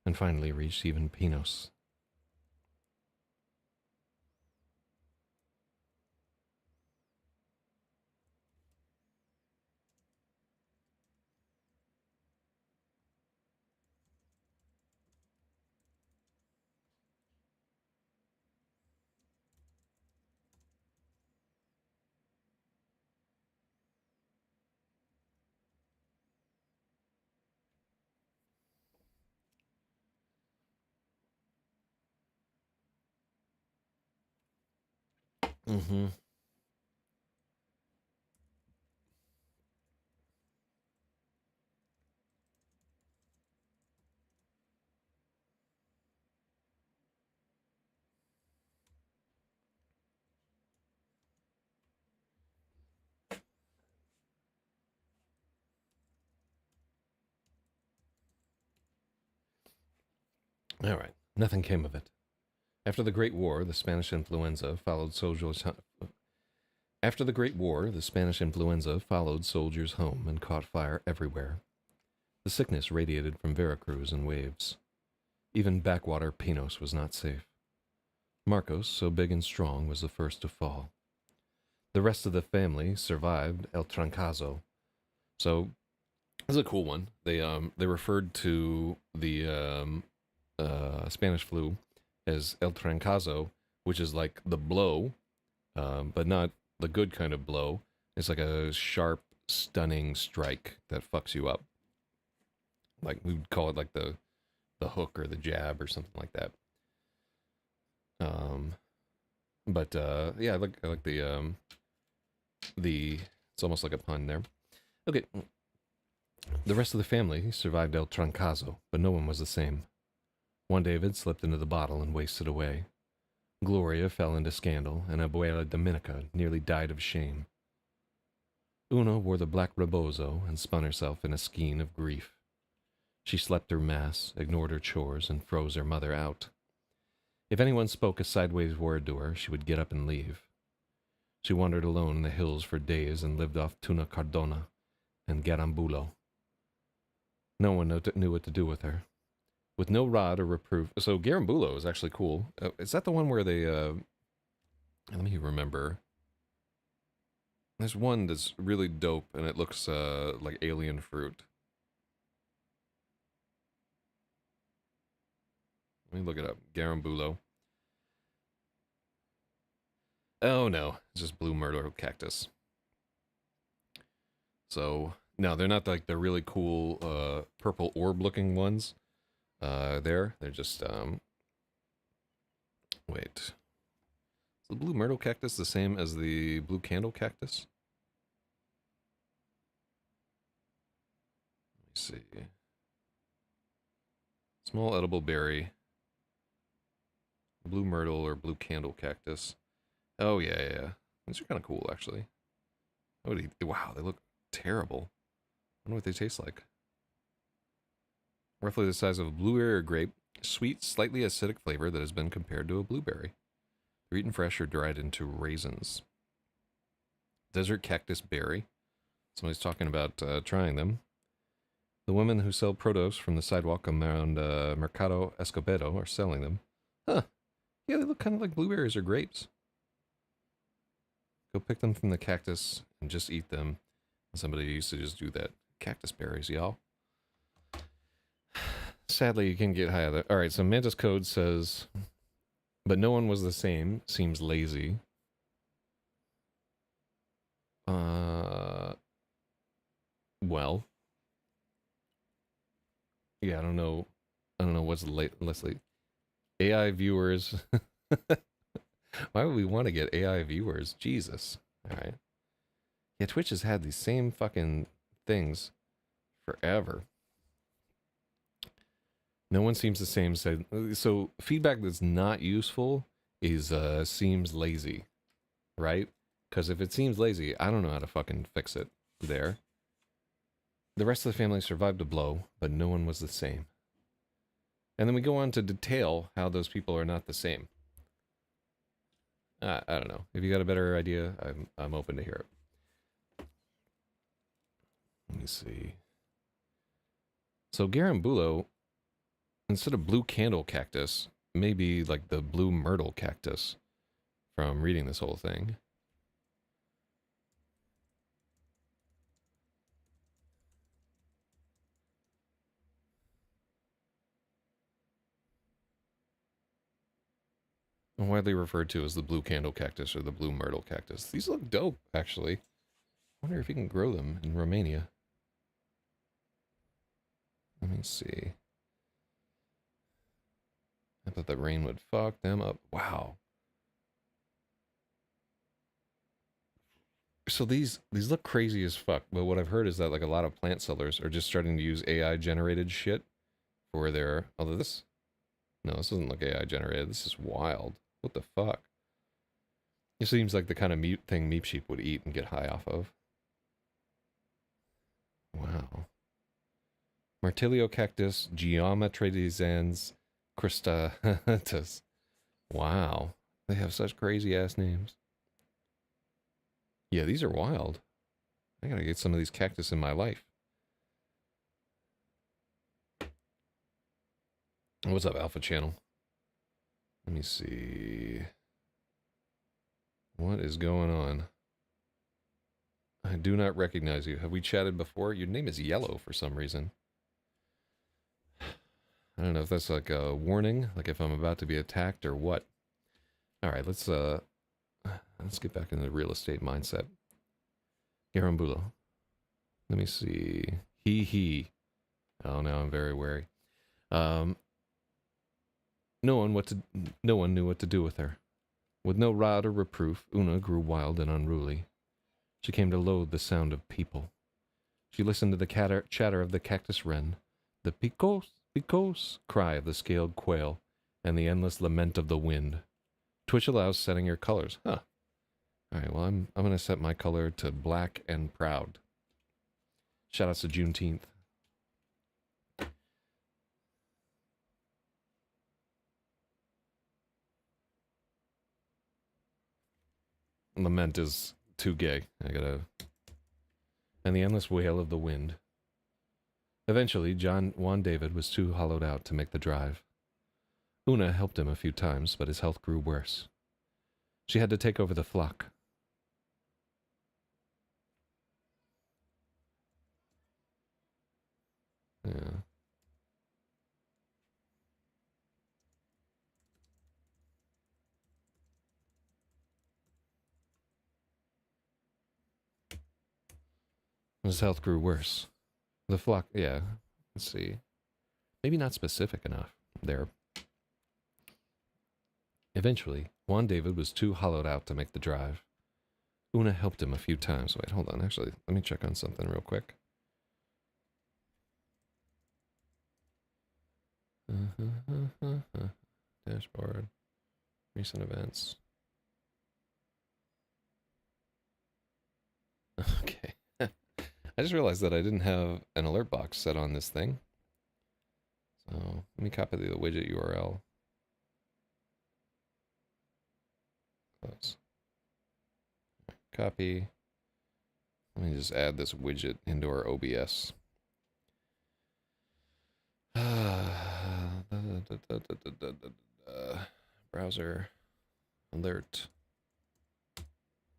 Speaker 1: and finally reached even Pinos. All right, nothing came of it. After the Great War, the Spanish influenza followed soldiers. After the Great War, the Spanish influenza followed soldiers home and caught fire everywhere. The sickness radiated from Veracruz in waves. Even backwater Pinos was not safe. Marcos, so big and strong, was the first to fall. The rest of the family survived El Trancazo. So, this is a cool one. They referred to the Spanish flu as El Trancazo, which is like the blow, but not the good kind of blow. It's like a sharp, stunning strike that fucks you up. Like we would call it like the hook or the jab or something like that. Um, but yeah, I like the it's almost like a pun there. Okay, the rest of the family survived El Trancazo, but no one was the same. Juan David slipped into the bottle and wasted away. Gloria fell into scandal, and Abuela Dominica nearly died of shame. Una wore the black rebozo and spun herself in a skein of grief. She slept through mass, ignored her chores, and froze her mother out. If anyone spoke a sideways word to her, she would get up and leave. She wandered alone in the hills for days and lived off tuna cardona and garambulo. No one knew what to do with her. With no rod or reproof. So garambulo is actually cool. Is that the one where they, let me remember. There's one that's really dope and it looks like alien fruit. Let me look it up. Garambulo. Oh no, it's just blue myrtle cactus. So, no, they're not like the really cool purple orb looking ones. They're just, wait. Is the blue myrtle cactus the same as the blue candle cactus? Let me see. Small edible berry. Blue myrtle or blue candle cactus. Oh, yeah, yeah. These are kind of cool, actually. Wow, they look terrible. I wonder what they taste like. Roughly the size of a blueberry or grape. Sweet, slightly acidic flavor that has been compared to a blueberry. They're eaten fresh or dried into raisins. Desert cactus berry. Somebody's talking about trying them. The women who sell produce from the sidewalk around Mercado Escobedo are selling them. Huh. Yeah, they look kind of like blueberries or grapes. Go pick them from the cactus and just eat them. Somebody used to just do that. Cactus berries, y'all. Sadly, you can get high of that. All right, so Mantis Code says, but no one was the same. Seems lazy. Well. Yeah, I don't know what's Leslie. AI viewers. Why would we want to get AI viewers? Jesus. All right. Yeah, Twitch has had these same fucking things forever. No one seems the same. So feedback that's not useful is seems lazy, right? Because if it seems lazy, I don't know how to fucking fix it there. The rest of the family survived a blow, but no one was the same. And then we go on to detail how those people are not the same. I don't know. If you got a better idea, I'm open to hear it. Let me see. So Garambulo, instead of blue candle cactus, maybe like the blue myrtle cactus from reading this whole thing. Widely referred to as the blue candle cactus or the blue myrtle cactus. These look dope, actually. I wonder if you can grow them in Romania. Let me see. I thought the rain would fuck them up. Wow. So these look crazy as fuck, but what I've heard is that like a lot of plant sellers are just starting to use AI generated shit for their, although this doesn't look AI generated. This is wild. What the fuck? It seems like the kind of thing Meep Sheep would eat and get high off of. Wow. Martilio cactus, Geometrizans cristatus. Wow. They have such crazy ass names. Yeah, these are wild. I gotta get some of these cactus in my life. What's up, Alpha Channel? Let me see. What is going on? I do not recognize you. Have we chatted before? Your name is Yellow for some reason. I don't know if that's like a warning, like if I'm about to be attacked or what. All right, let's get back into the real estate mindset. Yarambulo. Let me see. He. Oh, now I'm very wary. Um, no one what to. No one knew what to do with her. With no rod or reproof, Una grew wild and unruly. She came to loathe the sound of people. She listened to the chatter of the cactus wren, the picos, picos cry of the scaled quail, and the endless lament of the wind. Twitch allows setting your colors. Huh. Alright, well, I'm going to set my color to black and proud. Shoutouts to Juneteenth. Lament is too gay. I gotta... And the endless wail of the wind. Eventually, Juan David was too hollowed out to make the drive. Una helped him a few times, but his health grew worse. She had to take over the flock. Yeah. His health grew worse. The flock, yeah. Let's see. Maybe not specific enough there. Eventually, Juan David was too hollowed out to make the drive. Una helped him a few times. Wait, hold on. Actually, let me check on something real quick. Dashboard. Recent events. Okay. I just realized that I didn't have an alert box set on this thing. So let me copy the widget URL. Close. Copy. Let me just add this widget into our OBS. Browser alert.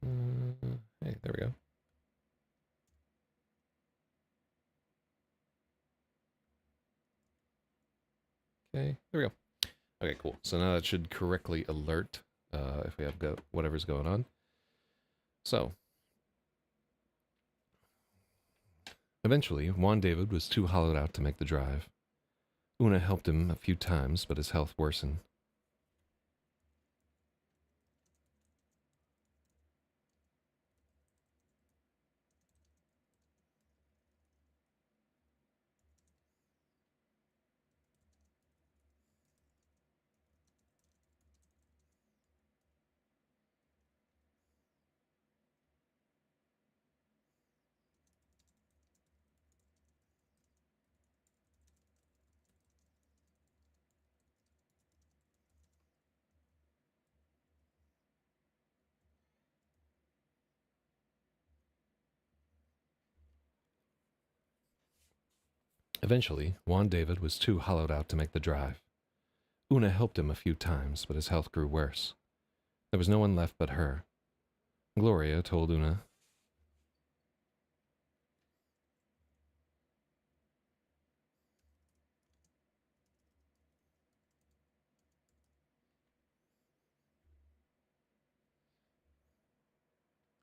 Speaker 1: Hey, there we go. Okay, there we go. Okay, cool. So now that should correctly alert if we have whatever's going on. So, eventually, Juan David was too hollowed out to make the drive. Una helped him a few times, but his health worsened. Eventually, Juan David was too hollowed out to make the drive. Una helped him a few times, but his health grew worse. There was no one left but her. Gloria told Una.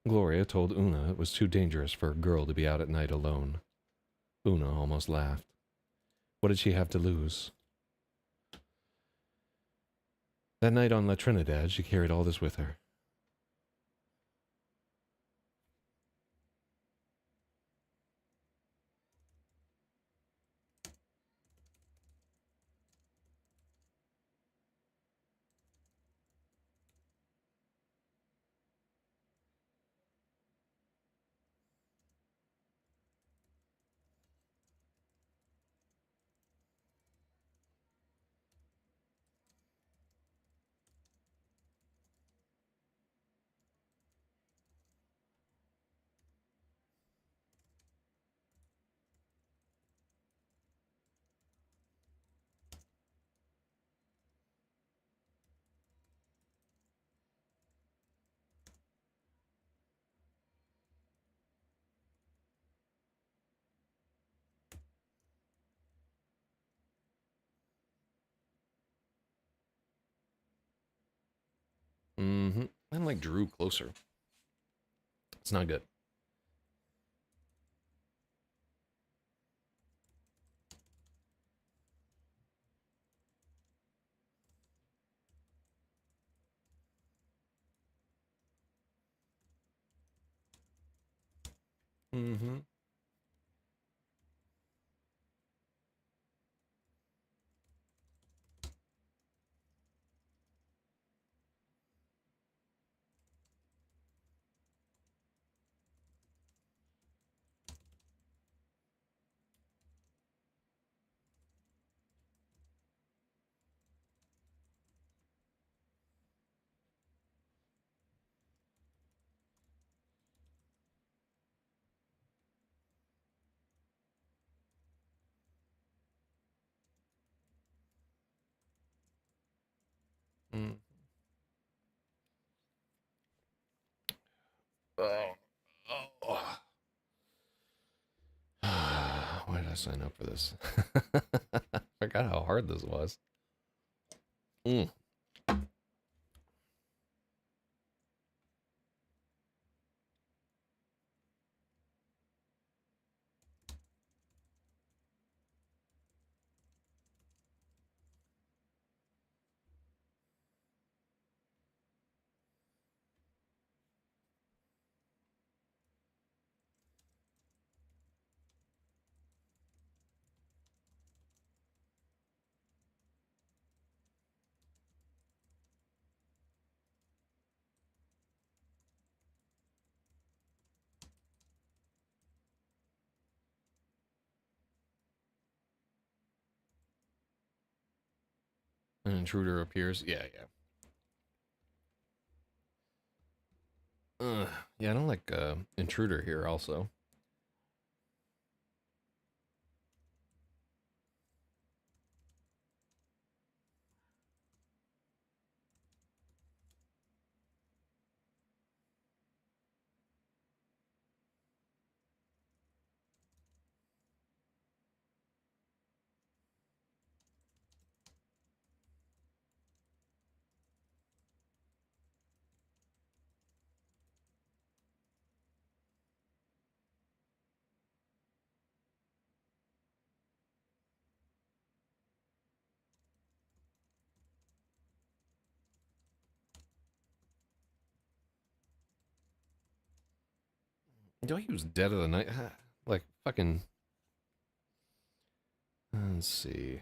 Speaker 1: Gloria told Una it was too dangerous for a girl to be out at night alone. Una almost laughed. What did she have to lose? That night on La Trinidad, she carried all this with her. Mm-hmm. And like drew closer. It's not good. Mm-hmm. Mm. Oh. Oh. Why did I sign up for this? I forgot how hard this was. Mm. An intruder appears. Yeah, yeah. Yeah, I don't like intruder here. Also, do I use Dead of the Night? Like fucking. Let's see.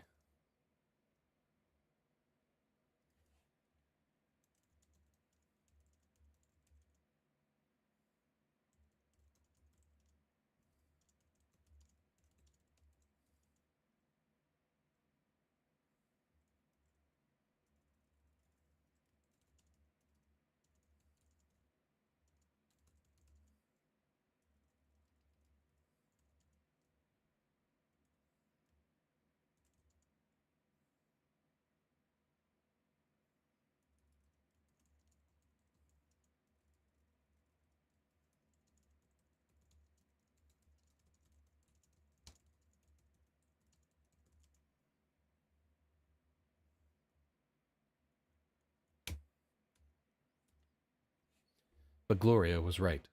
Speaker 1: But Gloria was right.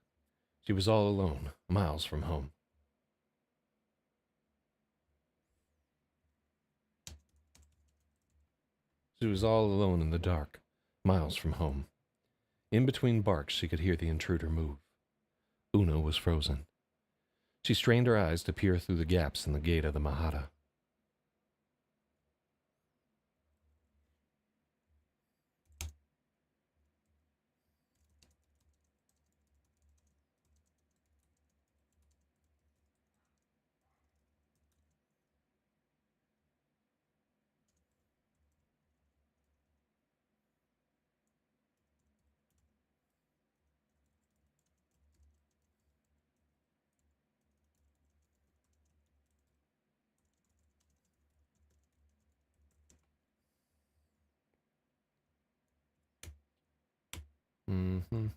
Speaker 1: She was all alone, miles from home. She was all alone in the dark, miles from home. In between barks, she could hear the intruder move. Una was frozen. She strained her eyes to peer through the gaps in the gate of the Mahata. Mm-hmm.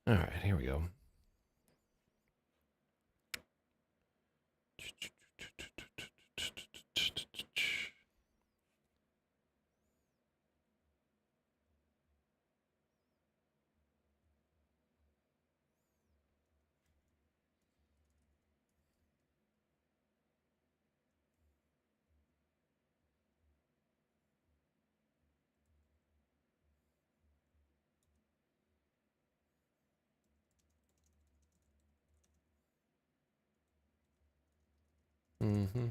Speaker 1: All right, here we go. Mm-hmm.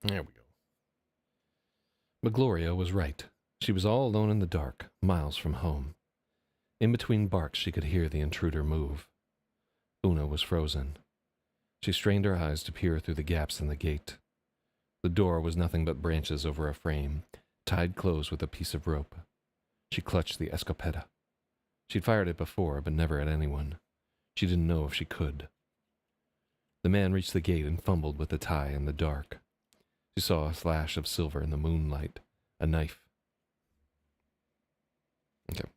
Speaker 1: There we go. But Gloria was right. She was all alone in the dark, miles from home. In between barks, she could hear the intruder move. Una was frozen. She strained her eyes to peer through the gaps in the gate. The door was nothing but branches over a frame, tied closed with a piece of rope. She clutched the escopeta. She'd fired it before, but never at anyone. She didn't know if she could. The man reached the gate and fumbled with the tie in the dark. She saw a flash of silver in the moonlight. A knife. Okay.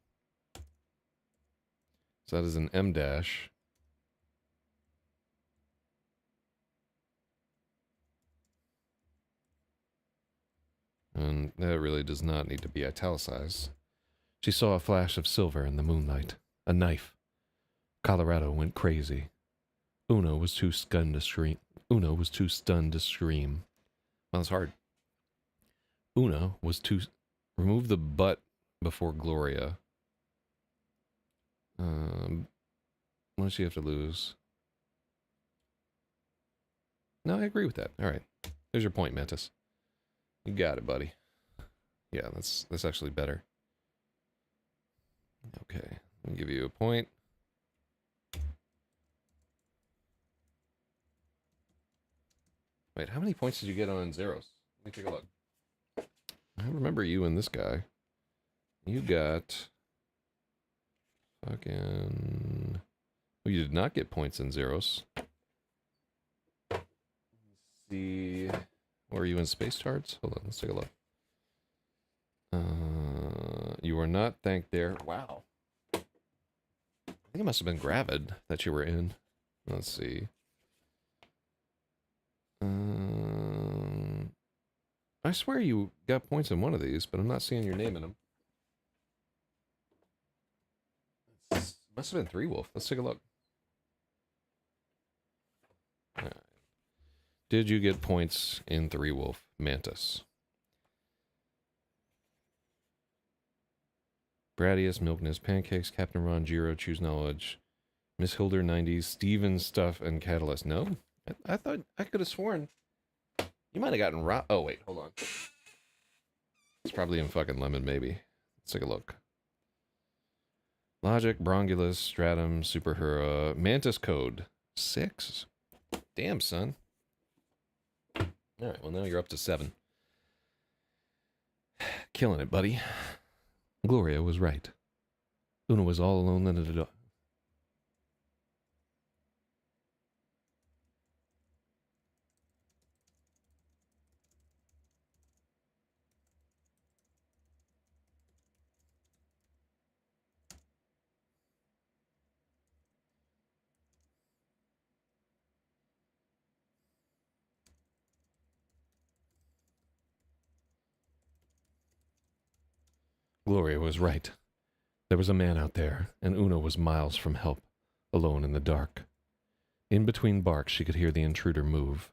Speaker 1: So that is an M dash. And that really does not need to be italicized. She saw a flash of silver in the moonlight. A knife. Colorado went crazy. Una was too stunned to scream. Una was too stunned to scream. Well, that's hard. Una was too... Remove the but before Gloria. What does she have to lose? No, I agree with that. All right. There's your point, Mantis. You got it, buddy. Yeah, that's actually better. Okay. I'll give you a point. Wait, how many points did you get on zeros? Let me take a look. I remember you and this guy. You got... Fucking... Well, you did not get points in zeros. Let's see... Or are you in space tards? Hold on, let's take a look. You were not thanked there. Wow. I think it must have been Gravid that you were in. Let's see. I swear you got points in one of these, but I'm not seeing your name in them. Must have been Three Wolf. Let's take a look. All right. Did you get points in Three Wolf Mantis? Gradius, Milkness, Pancakes, Captain Ron, Jiro, Choose Knowledge, Miss Hilder, 90s, Steven, Stuff, and Catalyst. No? I thought I could have sworn you might have gotten oh, wait, hold on. It's probably in fucking Lemon, maybe. Let's take a look. Logic, Brongulus, Stratum, Superhero, Mantis Code. 6? Damn, son. Alright, well, now you're up to 7. Killing it, buddy. Gloria was right. Una was all alone in the dark. Gloria was right. There was a man out there, and Una was miles from help, alone in the dark. In between barks, she could hear the intruder move.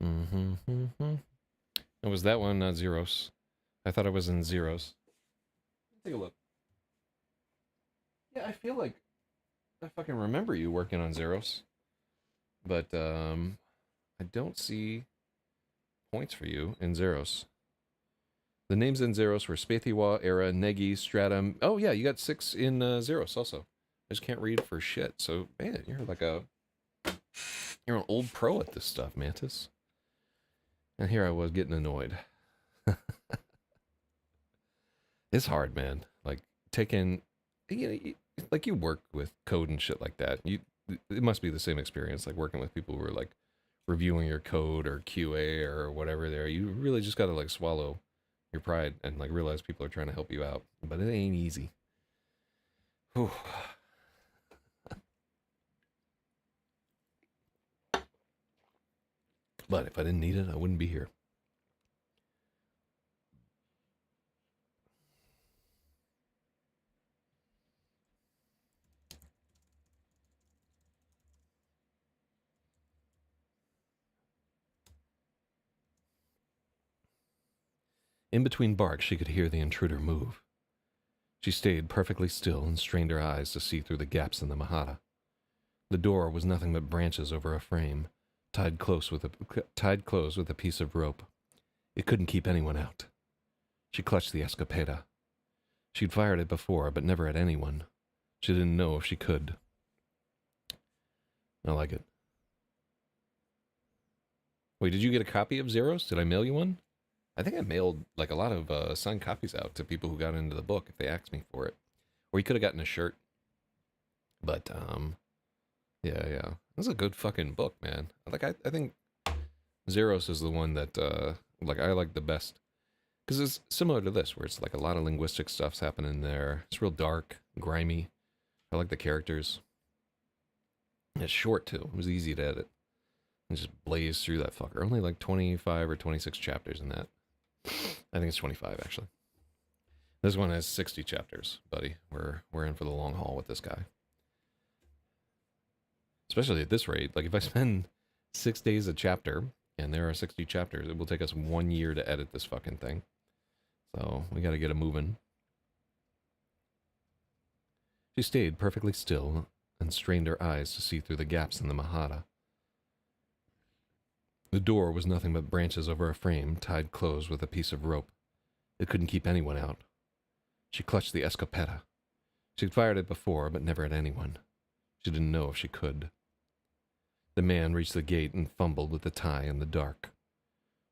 Speaker 1: Mm-hmm. It was that one, not Zeros. I thought I was in Zeros. Take a look. Yeah, I feel like I fucking remember you working on Zeros, but I don't see points for you in Zeros. The names in Zeros were Spathiwa, Era, Negi, Stratum. Oh yeah, you got 6 in Zeros also. I just can't read for shit. So man, you're an old pro at this stuff, Mantis. And here I was getting annoyed. It's hard, man. Like taking, like you work with code and shit like that. It must be the same experience, like working with people who are like reviewing your code or QA or whatever. There, you really just gotta like swallow your pride and like realize people are trying to help you out, but it ain't easy. Whew. But if I didn't need it, I wouldn't be here. In between barks, she could hear the intruder move. She stayed perfectly still and strained her eyes to see through the gaps in the Mahata. The door was nothing but branches over a frame, tied close with a piece of rope. It couldn't keep anyone out. She clutched the escopeta. She'd fired it before, but never at anyone. She didn't know if she could. I like it. Wait, did you get a copy of Zeros? Did I mail you one? I think I mailed like a lot of signed copies out to people who got into the book if they asked me for it. Or you could have gotten a shirt. But yeah. That's a good fucking book, man. I think Zeros is the one that like I like the best. Because it's similar to this, where it's like a lot of linguistic stuff's happening there. It's real dark, grimy. I like the characters. It's short too. It was easy to edit. And just blaze through that fucker. Only like 25 or 26 chapters in that. I think it's 25 actually. This one has 60 chapters, buddy. We're in for the long haul with this guy. Especially at this rate. Like if I spend 6 days a chapter and there are 60 chapters, it will take us 1 year to edit this fucking thing. So we got to get it moving. She stayed perfectly still and strained her eyes to see through the gaps in the Mahata. The door was nothing but branches over a frame tied closed with a piece of rope. It couldn't keep anyone out. She clutched the escopeta. She'd fired it before, but never at anyone. She didn't know if she could. The man reached the gate and fumbled with the tie in the dark.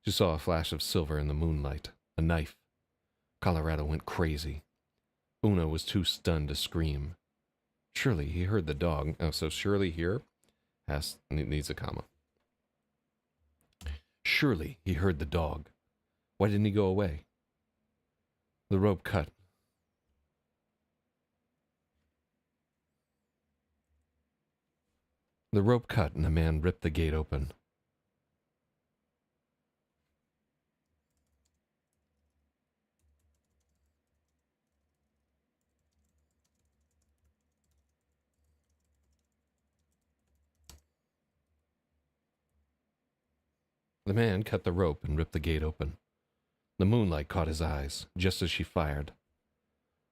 Speaker 1: She saw a flash of silver in the moonlight. A knife. Colorado went crazy. Una was too stunned to scream. Surely he heard the dog. Oh, so surely here needs a comma. Surely he heard the dog. Why didn't he go away? The rope cut. The rope cut and the man ripped the gate open. The man cut the rope and ripped the gate open. The moonlight caught his eyes, just as she fired.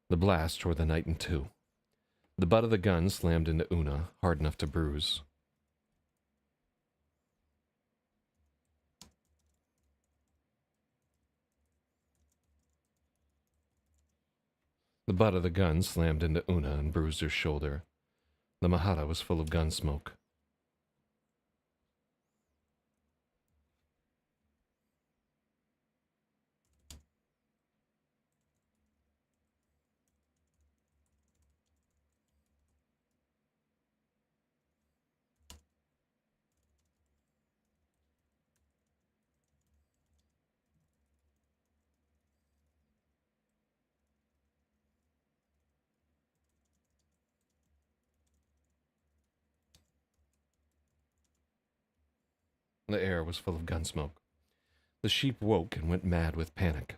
Speaker 1: The blast tore the night in two. The butt of the gun slammed into Una, hard enough to bruise. The butt of the gun slammed into Una and bruised her shoulder. The Mahara was full of gun smoke. The air was full of gun smoke. The sheep woke and went mad with panic.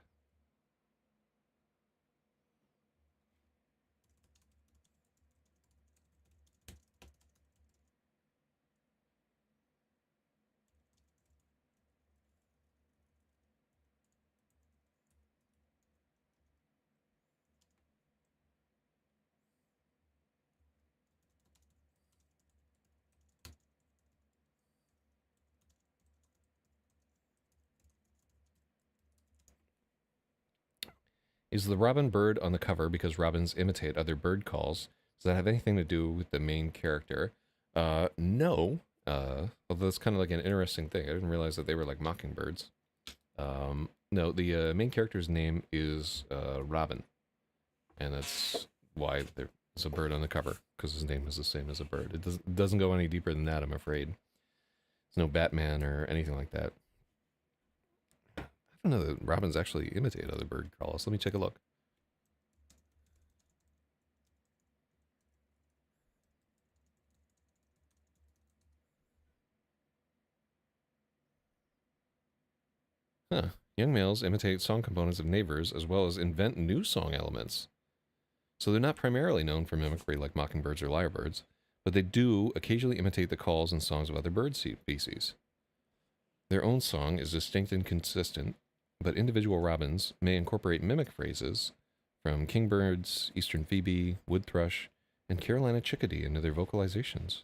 Speaker 1: Is the robin bird on the cover because robins imitate other bird calls? Does that have anything to do with the main character? No. Although it's kind of like an interesting thing. I didn't realize that they were like mockingbirds. No, the main character's name is Robin, and that's why there's a bird on the cover, because his name is the same as a bird. It doesn't go any deeper than that, I'm afraid. There's no Batman or anything like that. I don't know that robins actually imitate other bird calls. Let me take a look. Huh. Young males imitate song components of neighbors as well as invent new song elements. So they're not primarily known for mimicry like mockingbirds or lyrebirds, but they do occasionally imitate the calls and songs of other bird species. Their own song is distinct and consistent, but individual robins may incorporate mimic phrases from kingbirds, eastern phoebe, wood thrush, and Carolina chickadee into their vocalizations.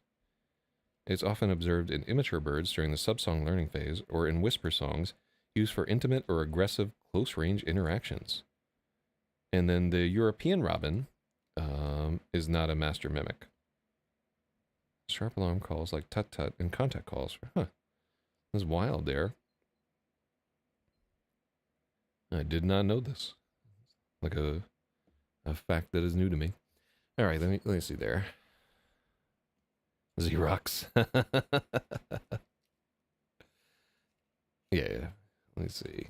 Speaker 1: It's often observed in immature birds during the subsong learning phase or in whisper songs used for intimate or aggressive close-range interactions. And then the European robin is not a master mimic. Sharp alarm calls like tut-tut and contact calls. Huh. That's wild there. I did not know this. Like a fact that is new to me. All right, let me see there. Xerox. Yeah. Let me see.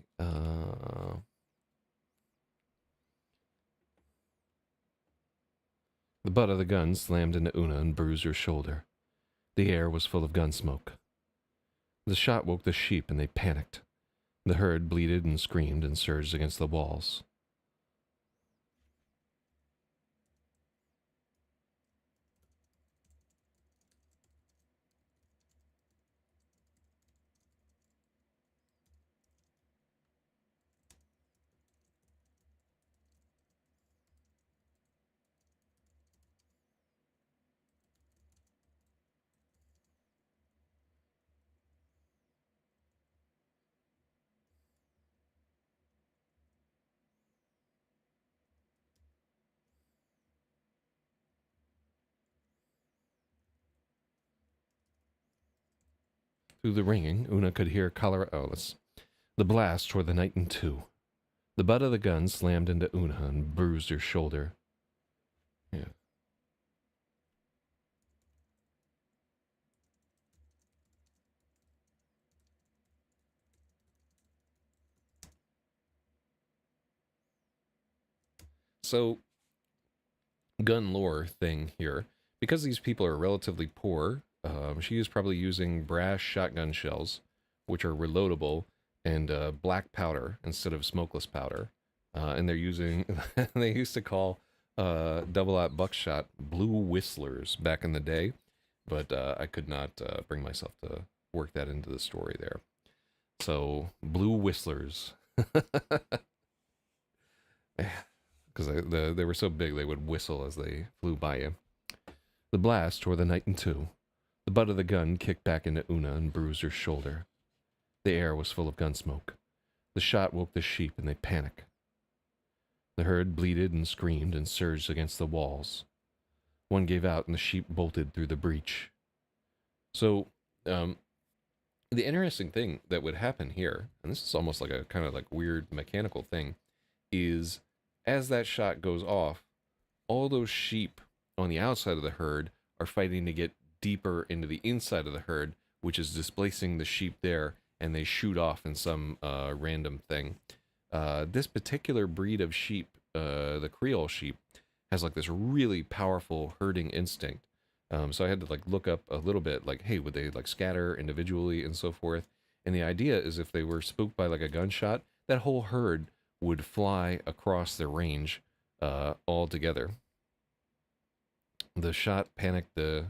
Speaker 1: The butt of the gun slammed into Una and bruised her shoulder. The air was full of gun smoke. The shot woke the sheep and they panicked. The herd bleated and screamed and surged against the walls. Through the ringing, Una could hear the blast tore the night in two. The butt of the gun slammed into Una and bruised her shoulder. Yeah. So, gun lore thing here. Because these people are relatively poor, she is probably using brass shotgun shells, which are reloadable, and black powder instead of smokeless powder. And they're using, they used to call double-aught buckshot blue whistlers back in the day, but I could not bring myself to work that into the story there. So, blue whistlers. Because they were so big, they would whistle as they flew by you. The blast tore the knight in two. The butt of the gun kicked back into Una and bruised her shoulder. The air was full of gun smoke. The shot woke the sheep and they panicked. The herd bleated and screamed and surged against the walls. One gave out and the sheep bolted through the breach. So, the interesting thing that would happen here, and this is almost like a kind of like weird mechanical thing, is as that shot goes off, all those sheep on the outside of the herd are fighting to get deeper into the inside of the herd, which is displacing the sheep there, and they shoot off in some random thing. This particular breed of sheep, the Creole sheep, has like this really powerful herding instinct. So I had to like look up a little bit, like, hey, would they like scatter individually and so forth? And the idea is if they were spooked by like a gunshot, that whole herd would fly across the range all together. The shot panicked the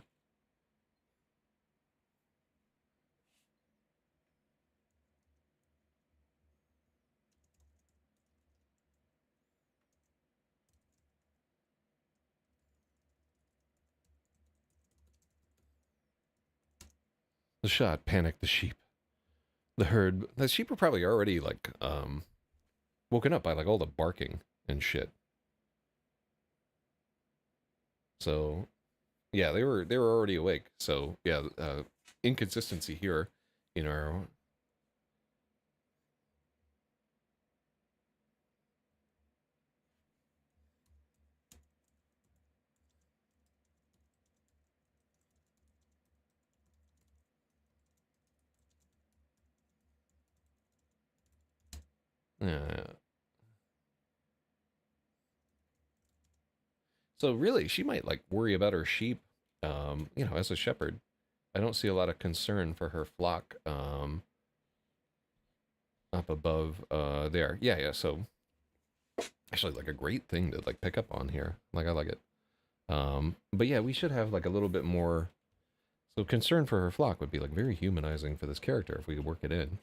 Speaker 1: shot panicked the sheep. The sheep were probably already like woken up by like all the barking and shit. So yeah, they were already awake. So yeah, inconsistency here in our uh, so really she might like worry about her sheep as a shepherd. I don't see a lot of concern for her flock up above there. Yeah, yeah. So actually like a great thing to like pick up on here. Like I like it. But yeah, we should have like a little bit more. So concern for her flock would be like very humanizing for this character if we could work it in.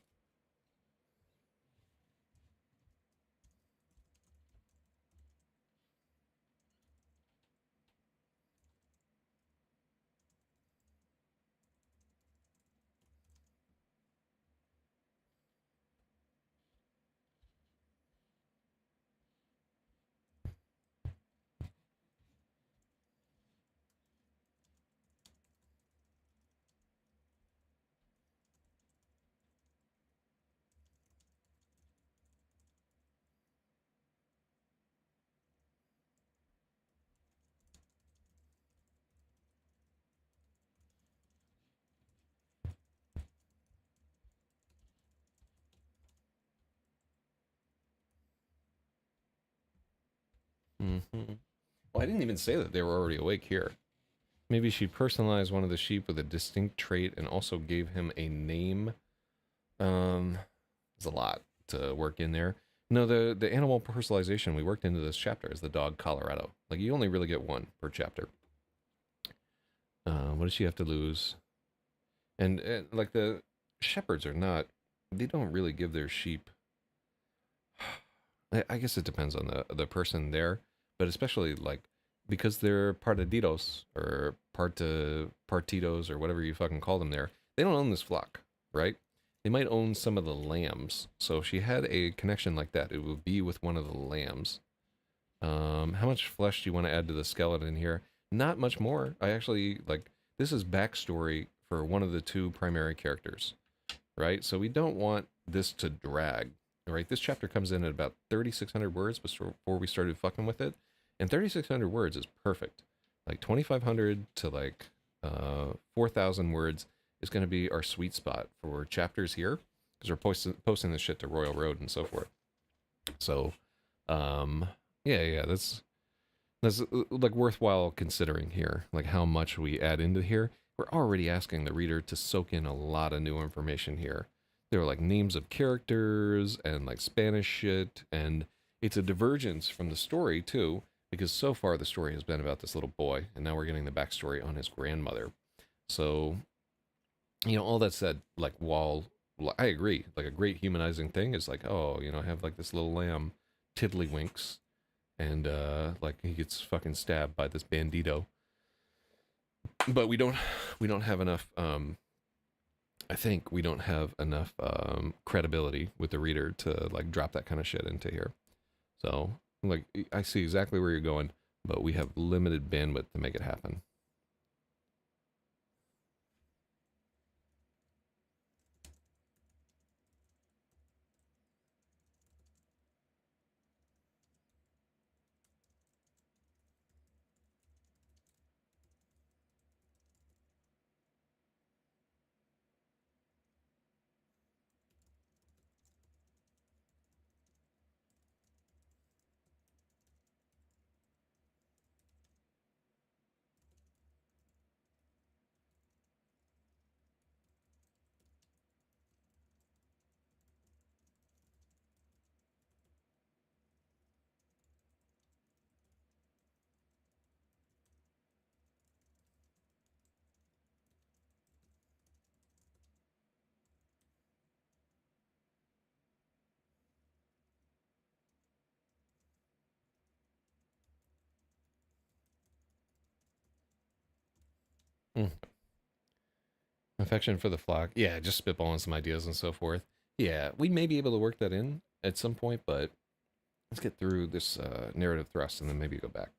Speaker 1: Mm-hmm. Well, I didn't even say that they were already awake here. Maybe she personalized one of the sheep with a distinct trait and also gave him a name. There's a lot to work in there. No, the animal personalization we worked into this chapter is the dog Colorado. Like you only really get one per chapter. What does she have to lose? And like the shepherds are not. They don't really give their sheep. I guess it depends on the person there, but especially like because they're partiditos or partidos or whatever you fucking call them there. They don't own this flock, right? They might own some of the lambs. So if she had a connection like that, it would be with one of the lambs. How much flesh do you want to add to the skeleton here? Not much more. I actually like this is backstory for one of the two primary characters, right? So we don't want this to drag, right? This chapter comes in at about 3,600 words before we started fucking with it, and 3,600 words is perfect. Like 2,500 to like 4,000 words is going to be our sweet spot for chapters here because we're posting this shit to Royal Road and so forth. So, yeah, that's like worthwhile considering here, like how much we add into here. We're already asking the reader to soak in a lot of new information here. There are like names of characters and like Spanish shit, and it's a divergence from the story too, because so far the story has been about this little boy, and now we're getting the backstory on his grandmother. So, all that said, like while I agree, like a great humanizing thing is like, oh, I have like this little lamb, Tiddlywinks, and like he gets fucking stabbed by this bandito. but we don't have enough. I think we don't have enough credibility with the reader to like drop that kind of shit into here. So like I see exactly where you're going, but we have limited bandwidth to make it happen. Mm. Affection for the flock. Yeah, just spitballing some ideas and so forth. Yeah, we may be able to work that in at some point, but let's get through this narrative thrust and then maybe go back.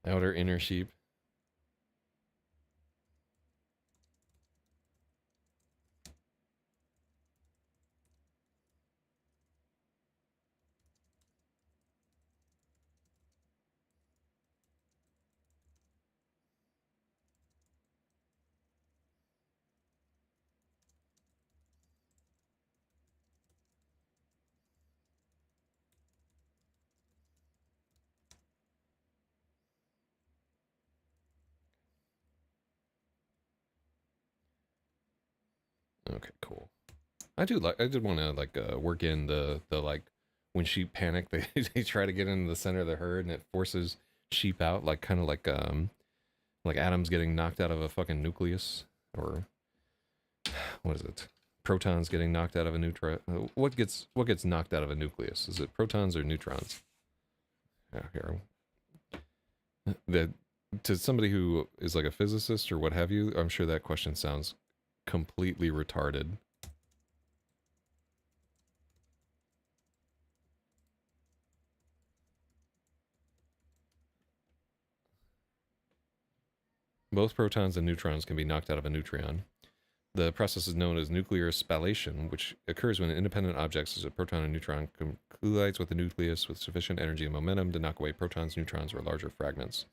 Speaker 1: Outer inner sheep. Okay, cool. I did want to like work in the like when sheep panic, they try to get into the center of the herd and it forces sheep out, like kind of like atoms getting knocked out of a fucking nucleus, or what is it? Protons getting knocked out of a neutron. What gets knocked out of a nucleus? Is it protons or neutrons? Yeah, here. The to somebody who is like a physicist or what have you, I'm sure that question sounds completely retarded. Both protons and neutrons can be knocked out of a neutron. The process is known as nuclear spallation, which occurs when independent objects, as a proton and neutron, collides with the nucleus with sufficient energy and momentum to knock away protons, neutrons, or larger fragments.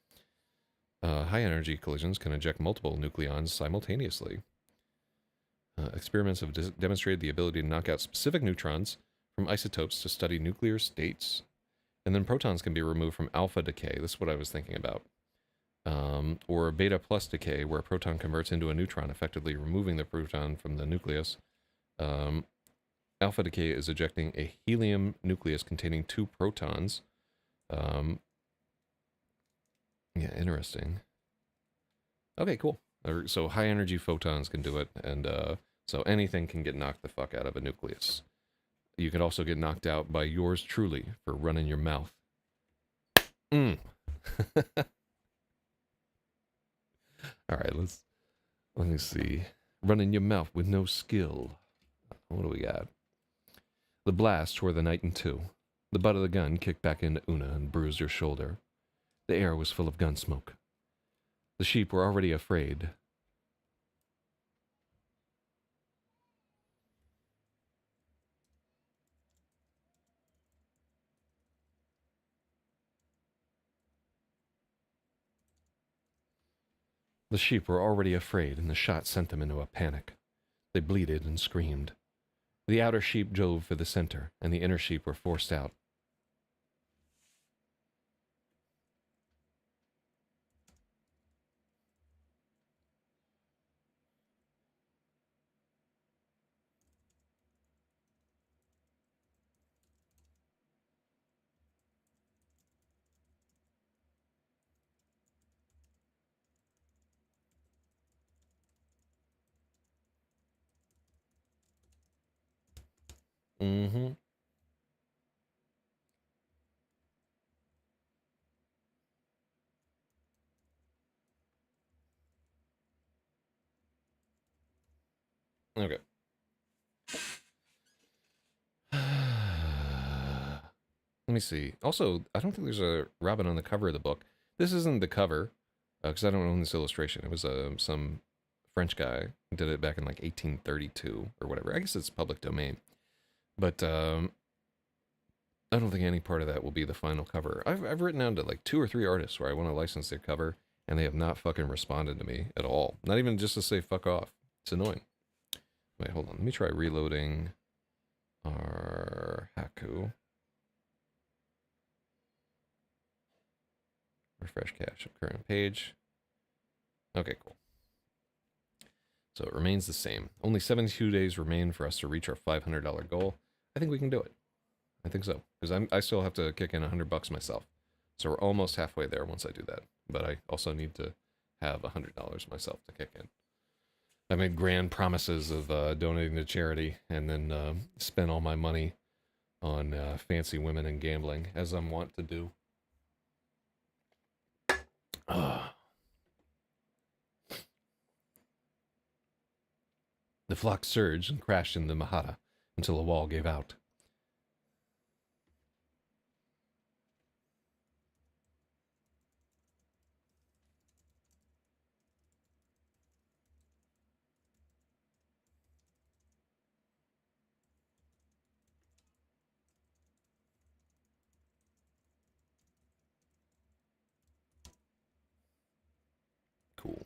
Speaker 1: High energy collisions can eject multiple nucleons simultaneously. Experiments have demonstrated the ability to knock out specific neutrons from isotopes to study nuclear states. And then protons can be removed from alpha decay. This is what I was thinking about. Or beta plus decay, where a proton converts into a neutron, effectively removing the proton from the nucleus. Um, Alpha decay is ejecting a helium nucleus containing 2 protons. Yeah, interesting. Okay, cool. So high energy photons can do it, and so anything can get knocked the fuck out of a nucleus. You can also get knocked out by yours truly for running your mouth. Mm. All right, let me see. Running your mouth with no skill. What do we got? The blast tore the night in two. The butt of the gun kicked back into Una and bruised her shoulder. The air was full of gun smoke. The sheep were already afraid. The sheep were already afraid, and the shot sent them into a panic. They bleated and screamed. The outer sheep drove for the center, and the inner sheep were forced out. Mm-hmm. Okay. Let me see. Also, I don't think there's a rabbit on the cover of the book. This isn't the cover, because I don't own this illustration. It was some French guy who did it back in like 1832 or whatever. I guess it's public domain. But I don't think any part of that will be the final cover. I've written down to like 2 or 3 artists where I want to license their cover, and they have not fucking responded to me at all. Not even just to say fuck off. It's annoying. Wait, hold on. Let me try reloading our Haku. Refresh cache of current page. Okay, cool. So it remains the same. Only 72 days remain for us to reach our $500 goal. I think we can do it. I think so. Because I still have to kick in $100 myself. So we're almost halfway there once I do that. But I also need to have $100 myself to kick in. I made grand promises of donating to charity and then spent all my money on fancy women and gambling, as I'm wont to do. The flock surged and crashed into the Mahata until the wall gave out. Cool.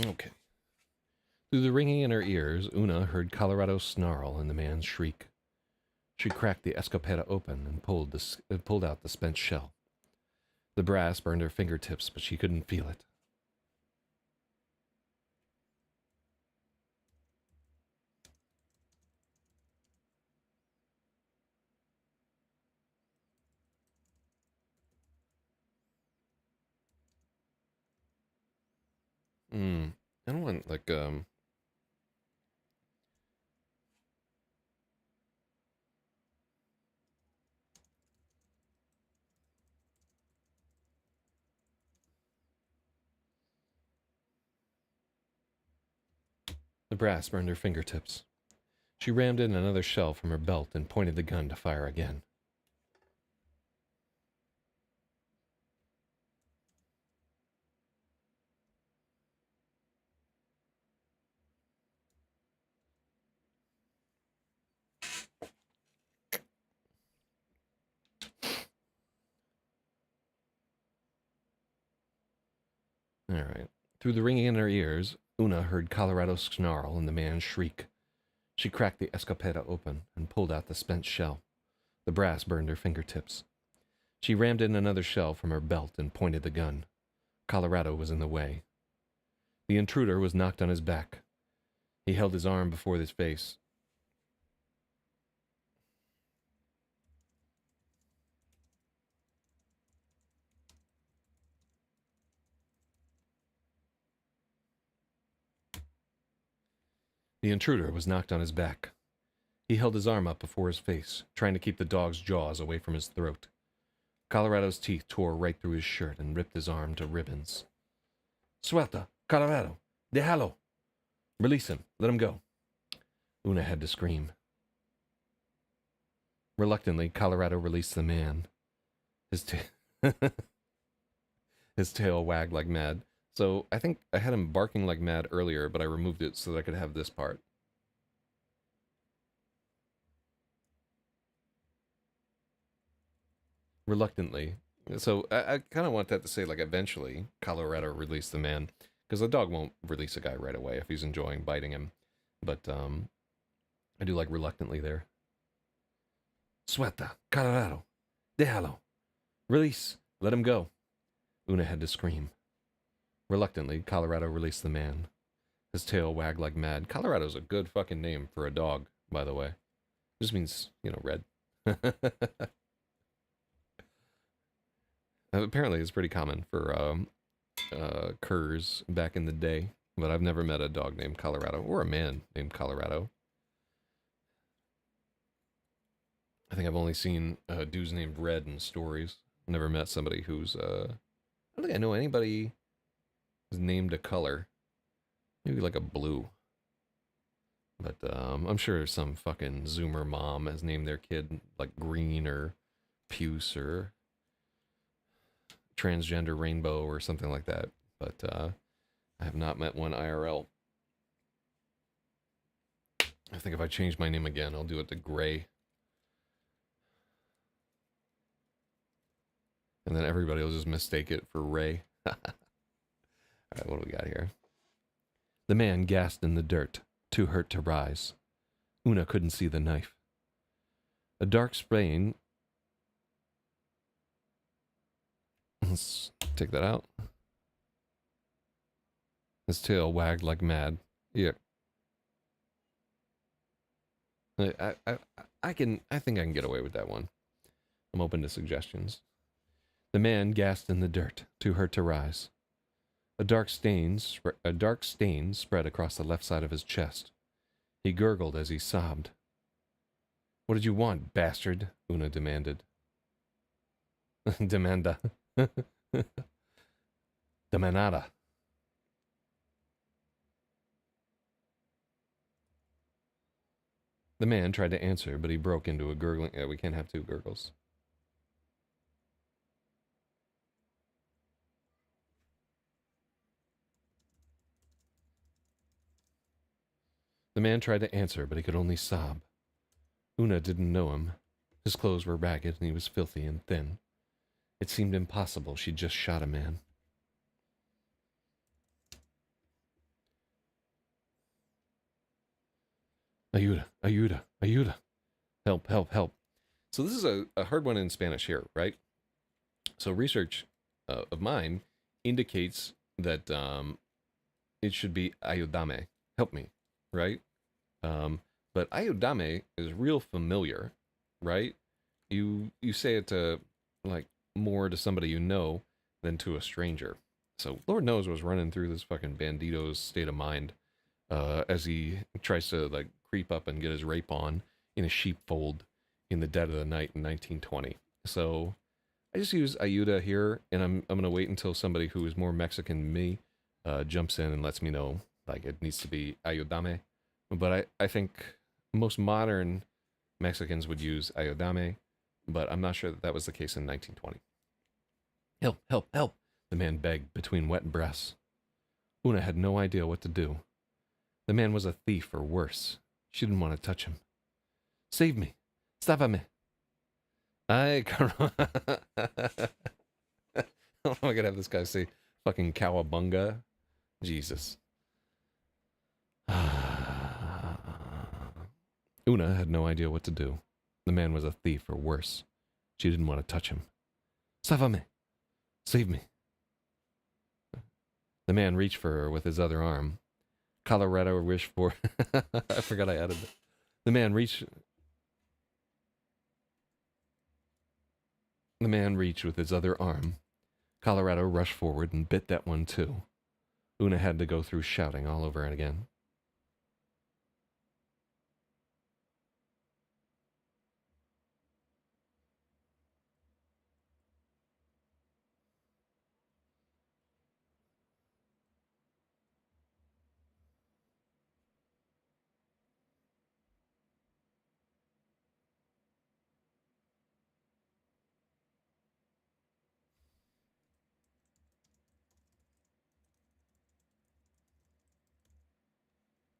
Speaker 1: Okay. Through the ringing in her ears, Una heard Colorado snarl and the man's shriek. She cracked the escopeta open and pulled out the spent shell. The brass burned her fingertips, but she couldn't feel it. I don't want like the brass burned her fingertips. She rammed in another shell from her belt and pointed the gun to fire again. All right. Through the ringing in her ears, Una heard Colorado snarl and the man's shriek. She cracked the escopeta open and pulled out the spent shell. The brass burned her fingertips. She rammed in another shell from her belt and pointed the gun. Colorado was in the way. The intruder was knocked on his back. He held his arm before his face. The intruder was knocked on his back. He held his arm up before his face, trying to keep the dog's jaws away from his throat. Colorado's teeth tore right through his shirt and ripped his arm to ribbons. Suelta, Colorado, déjalo. Release him, let him go. Una had to scream. Reluctantly, Colorado released the man. His, his tail wagged like mad. So I think I had him barking like mad earlier, but I removed it so that I could have this part. Reluctantly. So I kind of want that to say, like, eventually, Colorado released the man. Because the dog won't release a guy right away if he's enjoying biting him. But I do like reluctantly there. Suelta, Colorado, déjalo, release, let him go. Una had to scream. Reluctantly, Colorado released the man. His tail wagged like mad. Colorado's a good fucking name for a dog, by the way. It just means, red. Apparently, it's pretty common for curs back in the day, but I've never met a dog named Colorado or a man named Colorado. I think I've only seen dudes named Red in stories. Never met somebody who's I don't think I know anybody who's named a color. Maybe like a blue. But I'm sure some fucking Zoomer mom has named their kid like Green or Puce or Transgender Rainbow or something like that. But I have not met one IRL. I think if I change my name again, I'll do it to Gray. And then everybody will just mistake it for Ray. All right, what do we got here? The man gasped in the dirt, too hurt to rise. Una couldn't see the knife. A dark stain. Let's take that out. His tail wagged like mad. Yeah. I think I can get away with that one. I'm open to suggestions. The man gasped in the dirt, too hurt to rise. A dark stain spread across the left side of his chest. He gurgled as he sobbed. What did you want, bastard? Una demanded. Demanda. Demanada. The man tried to answer, but he broke into a gurgling. Yeah, we can't have two gurgles. The man tried to answer, but he could only sob. Una didn't know him. His clothes were ragged, and he was filthy and thin. It seemed impossible she'd just shot a man. Ayuda, ayuda, ayuda. Help, help, help. So this is a hard one in Spanish here, right? So research of mine indicates that it should be ayudame, help me, right? But ayudame is real familiar, right? You say it to like more to somebody you know than to a stranger. So Lord knows what's running through this fucking bandito's state of mind as he tries to like creep up and get his rape on in a sheepfold in the dead of the night in 1920. So I just use Ayuda here, and I'm gonna wait until somebody who is more Mexican than me jumps in and lets me know like it needs to be Ayudame. But I think most modern Mexicans would use Ayudame, but I'm not sure that was the case in 1920. Help, help, help, the man begged between wet breaths. Una had no idea what to do. The man was a thief or worse. She didn't want to touch him. Save me. Stávame. Ay, cabrón. How am I gonna have this guy say fucking cowabunga? Jesus. Una had no idea what to do. The man was a thief or worse. She didn't want to touch him. Sávame. Save me. The man reached for her with his other arm. Colorado wished for... I forgot I added that. The man reached with his other arm. Colorado rushed forward and bit that one too. Una had to go through shouting all over again.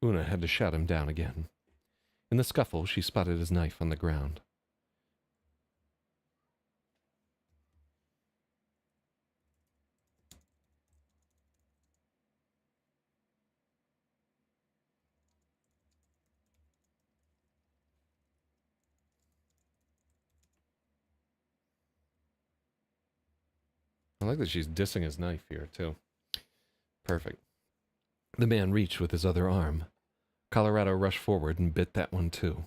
Speaker 1: Una had to shout him down again. In the scuffle, she spotted his knife on the ground. I like that she's dissing his knife here, too. Perfect. The man reached with his other arm. Colorado rushed forward and bit that one, too.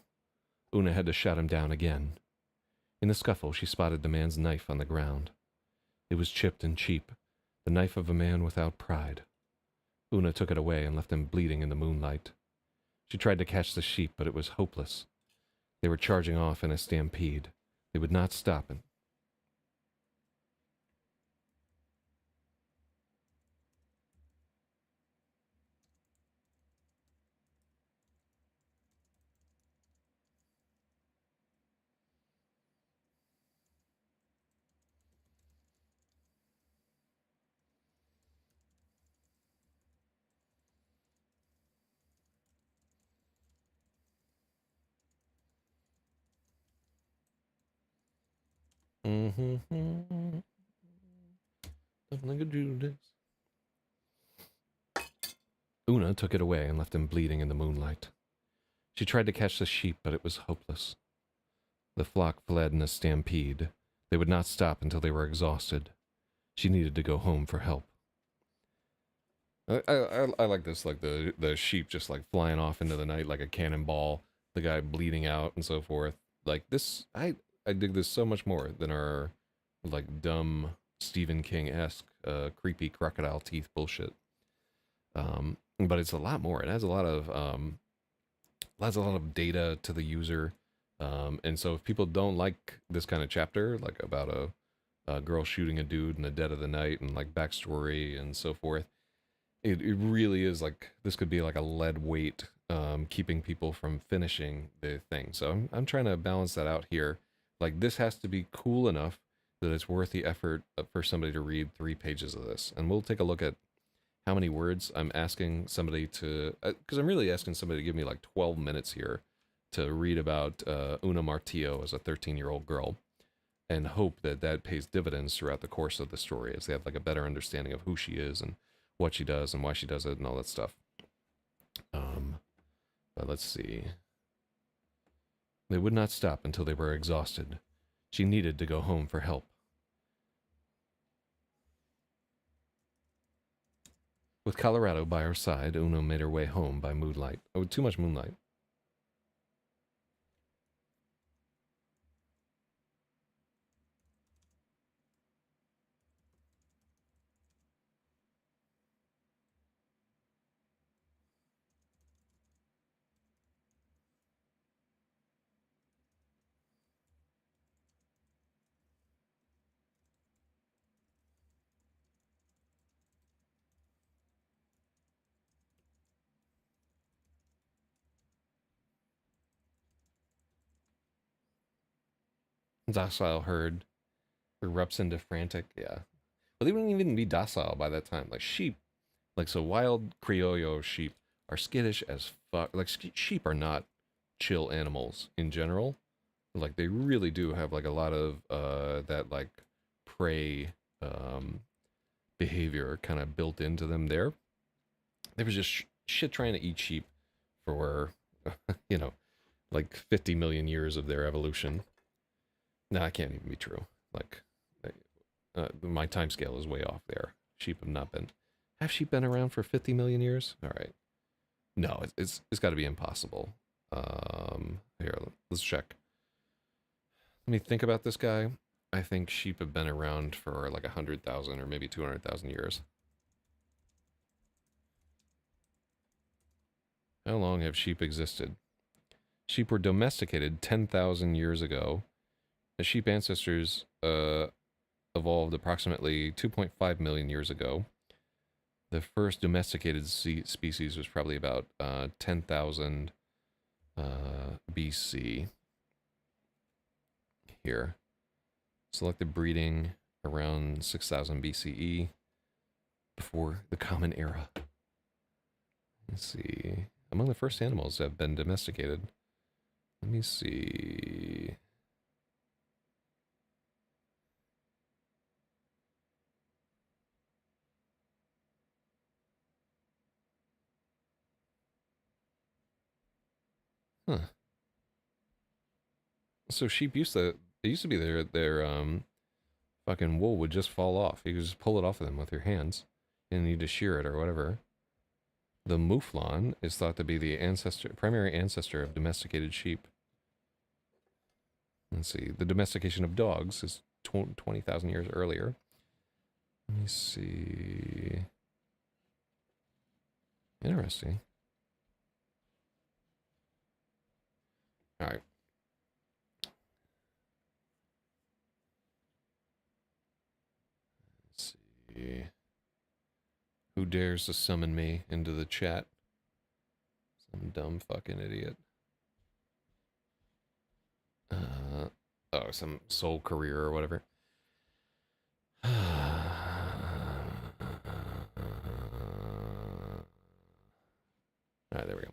Speaker 1: Una had to shut him down again. In the scuffle, she spotted the man's knife on the ground. It was chipped and cheap, the knife of a man without pride. Una took it away and left him bleeding in the moonlight. She tried to catch the sheep, but it was hopeless. They were charging off in a stampede. They would not stop it. Mm-hmm. Nothing could do this. Una took it away and left him bleeding in the moonlight. She tried to catch the sheep, but it was hopeless. The flock fled in a stampede. They would not stop until they were exhausted. She needed to go home for help. I like this, like the sheep just like flying off into the night like a cannonball, the guy bleeding out and so forth. Like this, I dig this so much more than our like dumb Stephen King-esque creepy crocodile teeth bullshit. But it's a lot more. It adds a lot of data to the user. And so if people don't like this kind of chapter, like about a girl shooting a dude in the dead of the night and like backstory and so forth, it really is like this could be like a lead weight, keeping people from finishing the thing. So I'm trying to balance that out here. Like this has to be cool enough that it's worth the effort for somebody to read 3 pages of this. And we'll take a look at how many words I'm asking somebody to, because I'm really asking somebody to give me like 12 minutes here to read about Una Martillo as a 13-year-old girl, and hope that that pays dividends throughout the course of the story as they have like a better understanding of who she is and what she does and why she does it and all that stuff. But let's see. They would not stop until they were exhausted. She needed to go home for help. With Colorado by her side, Una made her way home by moonlight. Oh, too much moonlight. Docile herd erupts into frantic. Yeah. But they wouldn't even be docile by that time. Like sheep, like so wild Criollo sheep are skittish as fuck. Like sheep are not chill animals in general. Like they really do have like a lot of that like prey behavior kind of built into them there. There was just shit trying to eat sheep for you know, like 50 million years of their evolution. No, that can't even be true. Like my time scale is way off there. Sheep have not been. Have sheep been around for 50 million years? All right. No, it's got to be impossible. Here, let's check. Let me think about this guy. I think sheep have been around for like 100,000 or maybe 200,000 years. How long have sheep existed? Sheep were domesticated 10,000 years ago. The sheep ancestors evolved approximately 2.5 million years ago. The first domesticated species was probably about 10,000 BC. Here. Selected breeding around 6,000 BCE, before the Common Era. Let's see. Among the first animals that have been domesticated. Let me see. Huh. So sheep used to, it used to be their fucking wool would just fall off. You could just pull it off of them with your hands. You didn't need to shear it or whatever. The mouflon is thought to be the primary ancestor of domesticated sheep. Let's see. The domestication of dogs is 20,000 years earlier. Let me see. Interesting. All right. Let's see. Who dares to summon me into the chat? Some dumb fucking idiot. Oh, some soul career or whatever. Alright, there we go.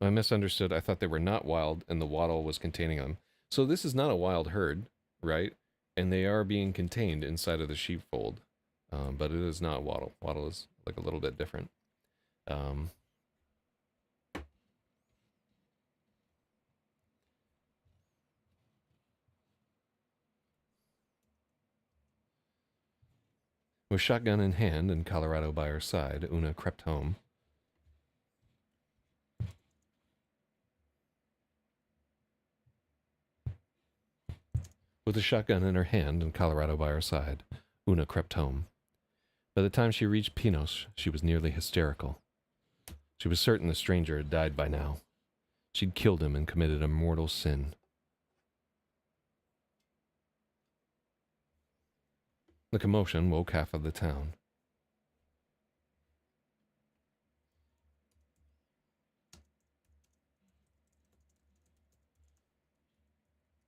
Speaker 1: I misunderstood. I thought they were not wild and the wattle was containing them. So this is not a wild herd, right? And they are being contained inside of the sheepfold. But it is not wattle. Wattle is like a little bit different. With shotgun in hand and Colorado by her side, Una crept home. With a shotgun in her hand and Colorado by her side, Una crept home. By the time she reached Pinos, she was nearly hysterical. She was certain the stranger had died by now. She'd killed him and committed a mortal sin. The commotion woke half of the town.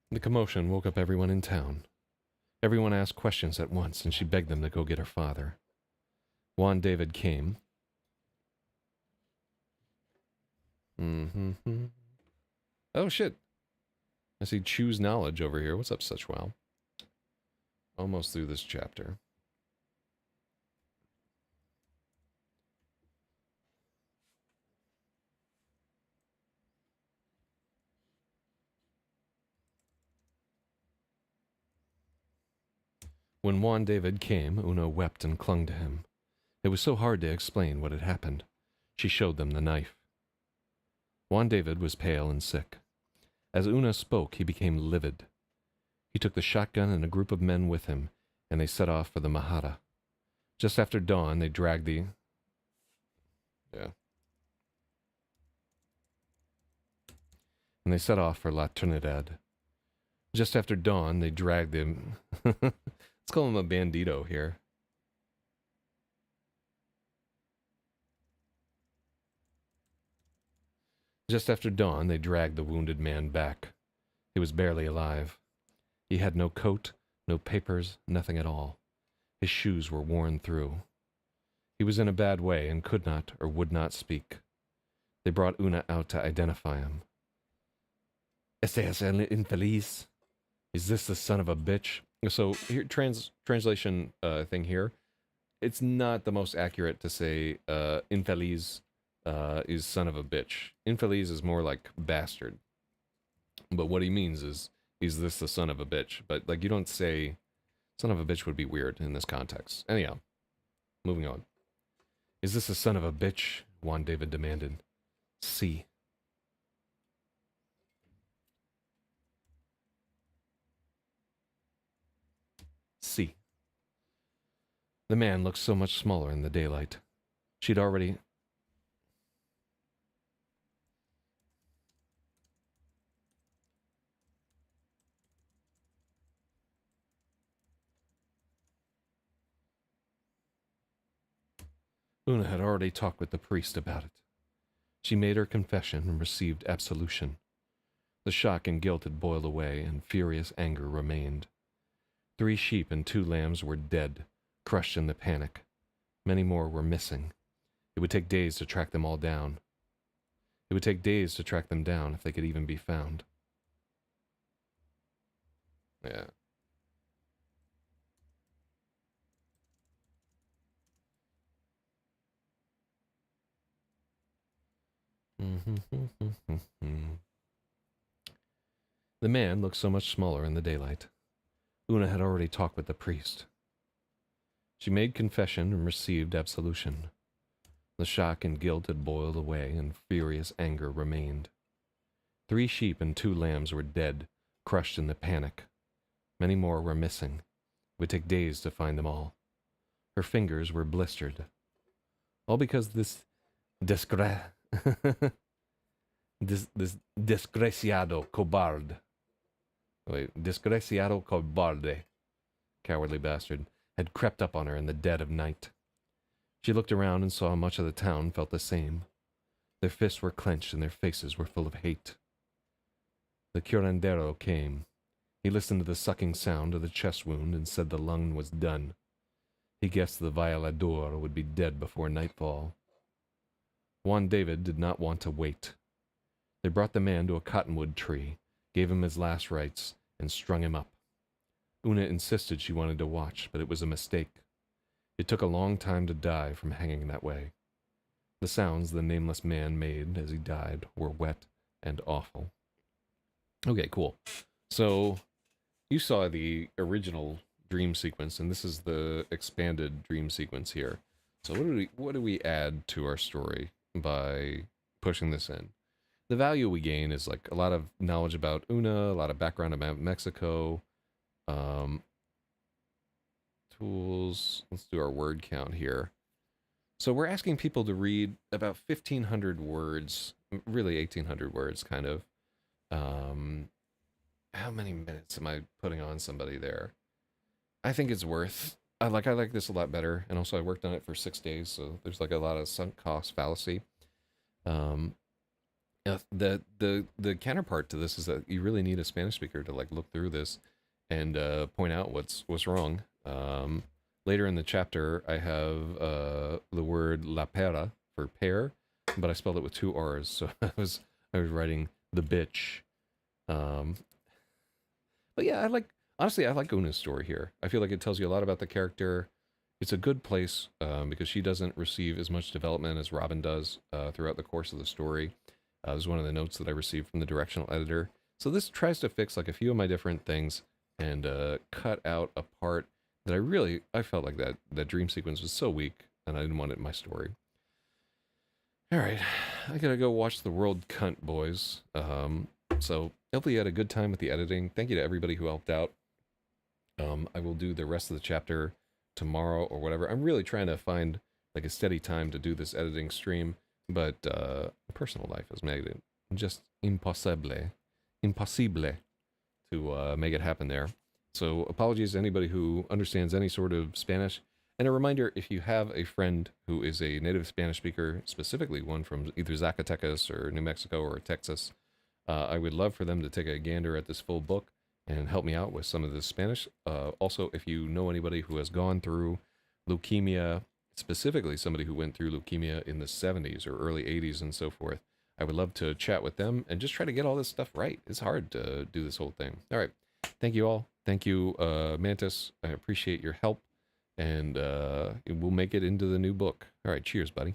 Speaker 1: The commotion woke up everyone in town. Everyone asked questions at once, and she begged them to go get her father. Juan David came. Oh, shit. I see choose knowledge over here. What's up, Suchwell? Almost through this chapter. When Juan David came, Una wept and clung to him. It was so hard to explain what had happened. She showed them the knife. Juan David was pale and sick. As Una spoke, he became livid. He took the shotgun and a group of men with him, and they set off for the Mahara. Just after dawn, they dragged the... Yeah. And they set off for La Trinidad. Just after dawn, they dragged him... Let's call him a bandito here. Just after dawn, they dragged the wounded man back. He was barely alive. He had no coat, no papers, nothing at all. His shoes were worn through. He was in a bad way and could not or would not speak. They brought Una out to identify him. Este es el infeliz. Is this the son of a bitch? So here, translation thing here. It's not the most accurate to say infeliz is son of a bitch. Infeliz is more like bastard. But what he means is this the son of a bitch? But like you don't say son of a bitch would be weird in this context. Anyhow, moving on. Is this the son of a bitch? Juan David demanded. See. See. The man looked so much smaller in the daylight. She'd already... Una had already talked with the priest about it. She made her confession and received absolution. The shock and guilt had boiled away, and furious anger remained. 3 sheep and 2 lambs were dead, crushed in the panic. Many more were missing. It would take days to track them all down. It would take days to track them down if they could even be found. Yeah. The man looked so much smaller in the daylight. Una had already talked with the priest. She made confession and received absolution. The shock and guilt had boiled away, and furious anger remained. 3 sheep and 2 lambs were dead, crushed in the panic. Many more were missing. It would take days to find them all. Her fingers were blistered. All because this desgraciado cobarde. Wait, desgraciado cobarde, cowardly bastard, had crept up on her in the dead of night. She looked around and saw much of the town felt the same. Their fists were clenched and their faces were full of hate. The curandero came. He listened to the sucking sound of the chest wound and said the lung was done. He guessed the violador would be dead before nightfall. Juan David did not want to wait. They brought the man to a cottonwood tree, gave him his last rites, and strung him up. Una insisted she wanted to watch, but it was a mistake. It took a long time to die from hanging that way. The sounds the nameless man made as he died were wet and awful. Okay, cool. So, you saw the original dream sequence, and this is the expanded dream sequence here. So what do we add to our story by pushing this in? The value we gain is like a lot of knowledge about Una, a lot of background about Mexico. Tools. Let's do our word count here. So we're asking people to read about 1,500 words, really 1,800 words, kind of. How many minutes am I putting on somebody there? I think it's worth. I like this a lot better, and also I worked on it for 6 days, so there's like a lot of sunk cost fallacy. The counterpart to this is that you really need a Spanish speaker to like look through this and point out what's wrong. Later in the chapter, I have the word la pera for pear, but I spelled it with 2 R's, so I was writing the bitch. But yeah, honestly, I like Una's story here. I feel like it tells you a lot about the character. It's a good place because she doesn't receive as much development as Robin does throughout the course of the story. This is one of the notes that I received from the directional editor. So this tries to fix like a few of my different things and cut out a part that I felt like that dream sequence was so weak and I didn't want it in my story. All right, I gotta go watch The World Cunt, boys. So hopefully you had a good time with the editing. Thank you to everybody who helped out. I will do the rest of the chapter tomorrow or whatever. I'm really trying to find like a steady time to do this editing stream, but personal life has made it just impossible to make it happen there. So apologies to anybody who understands any sort of Spanish. And a reminder, if you have a friend who is a native Spanish speaker, specifically one from either Zacatecas or New Mexico or Texas, I would love for them to take a gander at this full book and help me out with some of this Spanish. Also, if you know anybody who has gone through leukemia, specifically somebody who went through leukemia in the 70s or early 80s and so forth, I would love to chat with them and just try to get all this stuff right. It's hard to do this whole thing. All right. Thank you all. Thank you, Mantis. I appreciate your help. And we'll make it into the new book. All right. Cheers, buddy.